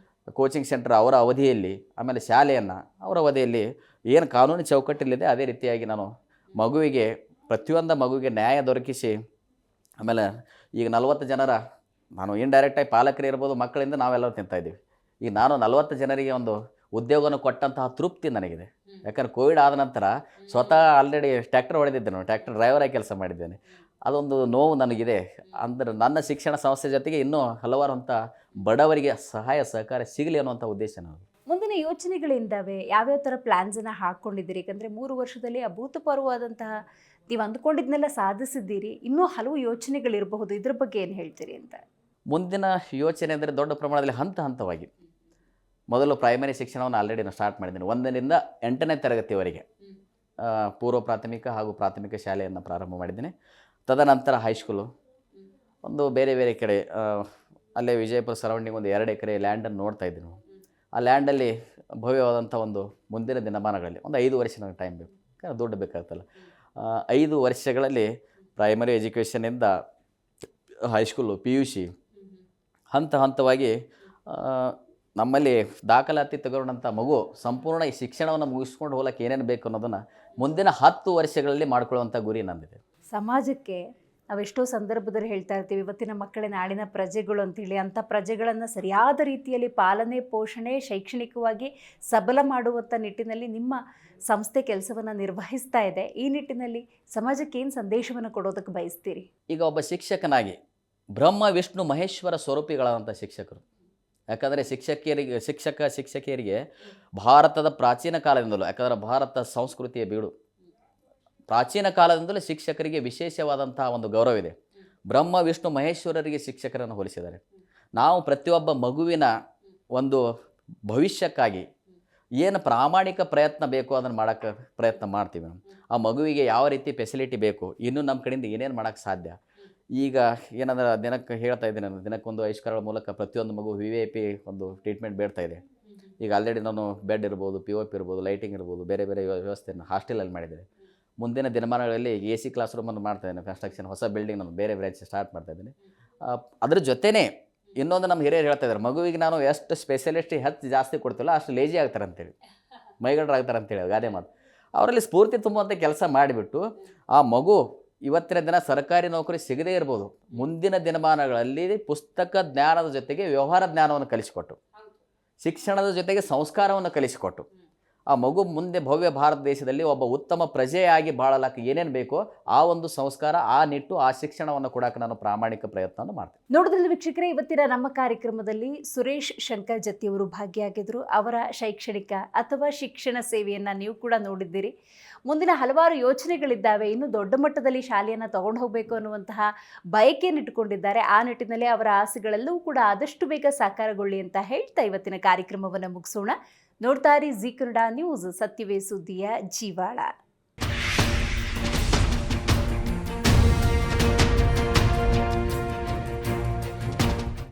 ಕೋಚಿಂಗ್ ಸೆಂಟರ್ ಅವರ ಅವಧಿಯಲ್ಲಿ, ಆಮೇಲೆ ಶಾಲೆಯನ್ನು ಅವರ ಅವಧಿಯಲ್ಲಿ ಏನು ಕಾನೂನು ಚೌಕಟ್ಟಿಲ್ಲಿದೆ ಅದೇ ರೀತಿಯಾಗಿ ನಾನು ಮಗುವಿಗೆ, ಪ್ರತಿಯೊಂದು ಮಗುವಿಗೆ ನ್ಯಾಯ ದೊರಕಿಸಿ, ಆಮೇಲೆ ಈಗ 40 ಜನರ, ನಾನು ಇಂಡೈರೆಕ್ಟಾಗಿ ಪಾಲಕರು ಇರ್ಬೋದು, ಮಕ್ಕಳಿಂದ ನಾವೆಲ್ಲರೂ ತಿಂತಾಯಿದ್ದೀವಿ. ಈಗ ನಾನು 40 ಜನರಿಗೆ ಒಂದು ಉದ್ಯೋಗವನ್ನು ಕೊಟ್ಟಂತಹ ತೃಪ್ತಿ ನನಗಿದೆ. ಯಾಕಂದ್ರೆ ಕೋವಿಡ್ ಆದ ನಂತರ ಸ್ವತಃ ಆಲ್ರೆಡಿ ಟ್ರ್ಯಾಕ್ಟರ್ ಹೊಡೆದಿದ್ದೆ, ನಾನು ಟ್ರ್ಯಾಕ್ಟರ್ ಡ್ರೈವರಾಗಿ ಕೆಲಸ ಮಾಡಿದ್ದೇನೆ. ಅದೊಂದು ನೋವು ನನಗಿದೆ. ಅಂದರೆ ನನ್ನ ಶಿಕ್ಷಣ ಸಂಸ್ಥೆ ಜೊತೆಗೆ ಇನ್ನೂ ಹಲವಾರು ಅಂತ ಬಡವರಿಗೆ ಸಹಾಯ ಸಹಕಾರ ಸಿಗಲಿ ಅನ್ನುವಂಥ ಉದ್ದೇಶ ನಾನು. ಮುಂದಿನ ಯೋಚನೆಗಳಿಂದಾವೆ, ಯಾವ್ಯಾವ ಥರ ಪ್ಲ್ಯಾನ್ಸನ್ನು ಹಾಕ್ಕೊಂಡಿದ್ದೀರಿ? ಯಾಕಂದರೆ 3 ವರ್ಷದಲ್ಲಿ ಅಭೂತಪೂರ್ವವಾದಂತಹ ನೀವು ಅಂದ್ಕೊಂಡಿದ್ನೆಲ್ಲ ಸಾಧಿಸಿದ್ದೀರಿ, ಇನ್ನೂ ಹಲವು ಯೋಚನೆಗಳಿರಬಹುದು, ಇದ್ರ ಬಗ್ಗೆ ಏನು ಹೇಳ್ತೀರಿ ಅಂತ? ಮುಂದಿನ ಯೋಚನೆ ಅಂದರೆ ದೊಡ್ಡ ಪ್ರಮಾಣದಲ್ಲಿ ಹಂತವಾಗಿ ಮೊದಲು ಪ್ರೈಮರಿ ಶಿಕ್ಷಣವನ್ನು ಆಲ್ರೆಡಿ ನಾನು ಸ್ಟಾರ್ಟ್ ಮಾಡಿದ್ದೀನಿ. 1ರಿಂದ 8ನೇ ತರಗತಿವರೆಗೆ ಪೂರ್ವ ಪ್ರಾಥಮಿಕ ಹಾಗೂ ಪ್ರಾಥಮಿಕ ಶಾಲೆಯನ್ನು ಪ್ರಾರಂಭ ಮಾಡಿದ್ದೀನಿ. ತದನಂತರ ಹೈಸ್ಕೂಲು, ಒಂದು ಬೇರೆ ಕಡೆ ಅಲ್ಲೇ ವಿಜಯಪುರ ಸರೌಂಡಿಂಗ್ ಒಂದು 2 ಎಕರೆ ಲ್ಯಾಂಡನ್ನು ನೋಡ್ತಾ ಇದ್ದೀನಿ. ಆ ಲ್ಯಾಂಡಲ್ಲಿ ಭವ್ಯವಾದಂಥ ಒಂದು ಮುಂದಿನ ದಿನಮಾನಗಳಲ್ಲಿ ಒಂದು 5 ವರ್ಷ ನನಗೆ ಟೈಮ್ ಬೇಕು, ಯಾಕಂದರೆ ದುಡ್ಡು ಬೇಕಾಗ್ತಲ್ಲ. 5 ವರ್ಷಗಳಲ್ಲಿ ಪ್ರೈಮರಿ ಎಜುಕೇಷನಿಂದ ಹೈಸ್ಕೂಲು, PUC ಹಂತವಾಗಿ ನಮ್ಮಲ್ಲಿ ದಾಖಲಾತಿ ತಗೊಂಡಂಥ ಮಗು ಸಂಪೂರ್ಣ ಈ ಶಿಕ್ಷಣವನ್ನು ಮುಗಿಸ್ಕೊಂಡು ಹೋಗಲಿಕ್ಕೆ ಏನೇನು ಬೇಕು ಅನ್ನೋದನ್ನು ಮುಂದಿನ 10 ವರ್ಷಗಳಲ್ಲಿ ಮಾಡ್ಕೊಳ್ಳುವಂಥ ಗುರಿ ನಂದಿದೆ. ಸಮಾಜಕ್ಕೆ ನಾವೆಷ್ಟೋ ಸಂದರ್ಭದಲ್ಲಿ ಹೇಳ್ತಾ ಇರ್ತೀವಿ, ಇವತ್ತಿನ ಮಕ್ಕಳೇ ನಾಡಿನ ಪ್ರಜೆಗಳು ಅಂತೇಳಿ. ಅಂಥ ಪ್ರಜೆಗಳನ್ನು ಸರಿಯಾದ ರೀತಿಯಲ್ಲಿ ಪಾಲನೆ, ಪೋಷಣೆ, ಶೈಕ್ಷಣಿಕವಾಗಿ ಸಬಲ ಮಾಡುವಂಥ ನಿಟ್ಟಿನಲ್ಲಿ ನಿಮ್ಮ ಸಂಸ್ಥೆ ಕೆಲಸವನ್ನು ನಿರ್ವಹಿಸ್ತಾ ಇದೆ. ಈ ನಿಟ್ಟಿನಲ್ಲಿ ಸಮಾಜಕ್ಕೆ ಏನು ಸಂದೇಶವನ್ನು ಕೊಡೋದಕ್ಕೆ ಬಯಸ್ತೀರಿ? ಈಗ ಒಬ್ಬ ಶಿಕ್ಷಕನಾಗಿ ಬ್ರಹ್ಮ ವಿಷ್ಣು ಮಹೇಶ್ವರ ಸ್ವರೂಪಿಗಳಾದಂಥ ಶಿಕ್ಷಕರು. ಯಾಕಂದರೆ ಶಿಕ್ಷಕಿಯರಿಗೆ ಭಾರತದ ಪ್ರಾಚೀನ ಕಾಲದಿಂದಲೂ, ಯಾಕಂದರೆ ಭಾರತ ಸಂಸ್ಕೃತಿಯ ಬೀಡು, ಪ್ರಾಚೀನ ಕಾಲದಿಂದಲೂ ಶಿಕ್ಷಕರಿಗೆ ವಿಶೇಷವಾದಂಥ ಒಂದು ಗೌರವ ಇದೆ. ಬ್ರಹ್ಮ ವಿಷ್ಣು ಮಹೇಶ್ವರರಿಗೆ ಶಿಕ್ಷಕರನ್ನು ಹೋಲಿಸಿದ್ದಾರೆ. ನಾವು ಪ್ರತಿಯೊಬ್ಬ ಮಗುವಿನ ಒಂದು ಭವಿಷ್ಯಕ್ಕಾಗಿ ಏನು ಪ್ರಾಮಾಣಿಕ ಪ್ರಯತ್ನ ಬೇಕು ಅದನ್ನು ಮಾಡೋಕ್ಕೆ ಪ್ರಯತ್ನ ಮಾಡ್ತೀವಿ. ಆ ಮಗುವಿಗೆ ಯಾವ ರೀತಿ ಫೆಸಿಲಿಟಿ ಬೇಕು, ಇನ್ನೂ ನಮ್ಮ ಕಡೆಯಿಂದ ಏನೇನು ಮಾಡೋಕ್ಕೆ ಸಾಧ್ಯ. ಈಗ ಏನಂದ್ರೆ ದಿನಕ್ಕೆ ಹೇಳ್ತಾ ಇದ್ದೀನಿ ನಾನು, ದಿನಕ್ಕೊಂದು ಐಸ್ಕರಗಳ ಮೂಲಕ ಪ್ರತಿಯೊಂದು ಮಗು VIP ಒಂದು ಟ್ರೀಟ್ಮೆಂಟ್ ಬೇಡ್ತಾ ಇದೆ. ಈಗ ಆಲ್ರೆಡಿ ನಾನು ಬೆಡ್ ಇರ್ಬೋದು, POP ಇರ್ಬೋದು, ಲೈಟಿಂಗ್ ಇರ್ಬೋದು, ಬೇರೆ ವ್ಯವಸ್ಥೆಯನ್ನು ಹಾಸ್ಟೆಲಲ್ಲಿ ಮಾಡಿದ್ದೇನೆ. ಮುಂದಿನ ದಿನಮಾನಗಳಲ್ಲಿ AC ಕ್ಲಾಸ್ ರೂಮನ್ನು ಮಾಡ್ತಾಯಿದ್ದೀನಿ. ಕನ್ಸ್ಟ್ರಕ್ಷನ್ ಹೊಸ ಬಿಲ್ಡಿಂಗ್ ನಾನು ಬೇರೆ ಬ್ರಾಂಚ್ ಸ್ಟಾರ್ಟ್ ಮಾಡ್ತಾಯಿದ್ದೀನಿ. ಅದ್ರ ಜೊತೆನೇ ಇನ್ನೊಂದು ನಮ್ಮ ಹಿರಿಯರು ಹೇಳ್ತಾ ಇದ್ದಾರೆ, ಮಗುವಿಗೆ ನಾನು ಎಷ್ಟು ಸ್ಪೆಷಲಿಸ್ಟ್ ಜಾಸ್ತಿ ಕೊಡ್ತಿಲ್ಲ ಅಷ್ಟು ಲೇಜಿ ಆಗ್ತಾರೆ ಅಂತೇಳಿ, ಮೈಗಂಡ್ರಾಗ್ತಾರೆ ಅಂತೇಳಿ ಗಾದೆ ಮಾತು. ಅವರಲ್ಲಿ ಸ್ಫೂರ್ತಿ ತುಂಬುವಂಥ ಕೆಲಸ ಮಾಡಿಬಿಟ್ಟು ಆ ಮಗು ಇವತ್ತಿನ ದಿನ ಸರ್ಕಾರಿ ನೌಕರಿ ಸಿಗದೇ ಇರ್ಬೋದು, ಮುಂದಿನ ದಿನಮಾನಗಳಲ್ಲಿ ಪುಸ್ತಕ ಜ್ಞಾನದ ಜೊತೆಗೆ ವ್ಯವಹಾರ ಜ್ಞಾನವನ್ನು ಕಲಿಸಿಕೊಟ್ಟು, ಶಿಕ್ಷಣದ ಜೊತೆಗೆ ಸಂಸ್ಕಾರವನ್ನು ಕಲಿಸಿಕೊಟ್ಟು ಆ ಮಗು ಮುಂದೆ ಭವ್ಯ ಭಾರತ ದೇಶದಲ್ಲಿ ಒಬ್ಬ ಉತ್ತಮ ಪ್ರಜೆಯಾಗಿ ಬಾಳಲಕ್ಕೆ ಏನೇನು ಬೇಕೋ ಆ ಒಂದು ಸಂಸ್ಕಾರ, ಆ ನಿಟ್ಟು, ಆ ಶಿಕ್ಷಣವನ್ನು ಕೊಡೋಕೆ ನಾನು ಪ್ರಾಮಾಣಿಕ ಪ್ರಯತ್ನವನ್ನು ಮಾಡ್ತೀನಿ. ನೋಡಿದ್ರಲ್ಲಿ ವೀಕ್ಷಕರೇ, ಇವತ್ತಿನ ನಮ್ಮ ಕಾರ್ಯಕ್ರಮದಲ್ಲಿ ಸುರೇಶ್ ಶಂಕರ್ ಜತ್ತಿಯವರು ಭಾಗಿಯಾಗಿದ್ದರು. ಅವರ ಶೈಕ್ಷಣಿಕ ಅಥವಾ ಶಿಕ್ಷಣ ಸೇವೆಯನ್ನು ನೀವು ಕೂಡ ನೋಡಿದ್ದೀರಿ. ಮುಂದಿನ ಹಲವಾರು ಯೋಚನೆಗಳಿದ್ದಾವೆ, ಇನ್ನು ದೊಡ್ಡ ಮಟ್ಟದಲ್ಲಿ ಶಾಲೆಯನ್ನು ತಗೊಂಡು ಹೋಗಬೇಕು ಅನ್ನುವಂತಹ ಬಯಕೆಯನ್ನು ಇಟ್ಟುಕೊಂಡಿದ್ದಾರೆ. ಆ ನಿಟ್ಟಿನಲ್ಲಿ ಅವರ ಆಸೆಗಳೆಲ್ಲವೂ ಕೂಡ ಆದಷ್ಟು ಬೇಗ ಸಾಕಾರಗೊಳ್ಳಿ ಅಂತ ಹೇಳ್ತಾ ಇವತ್ತಿನ ಕಾರ್ಯಕ್ರಮವನ್ನು ಮುಗಿಸೋಣ. ನೋಡ್ತಾ ಇರಿ ಜೀ ಕನ್ನಡ ನ್ಯೂಸ್, ಸತ್ಯವೇ ಸುದ್ದಿಯ ಜೀವಾಳ.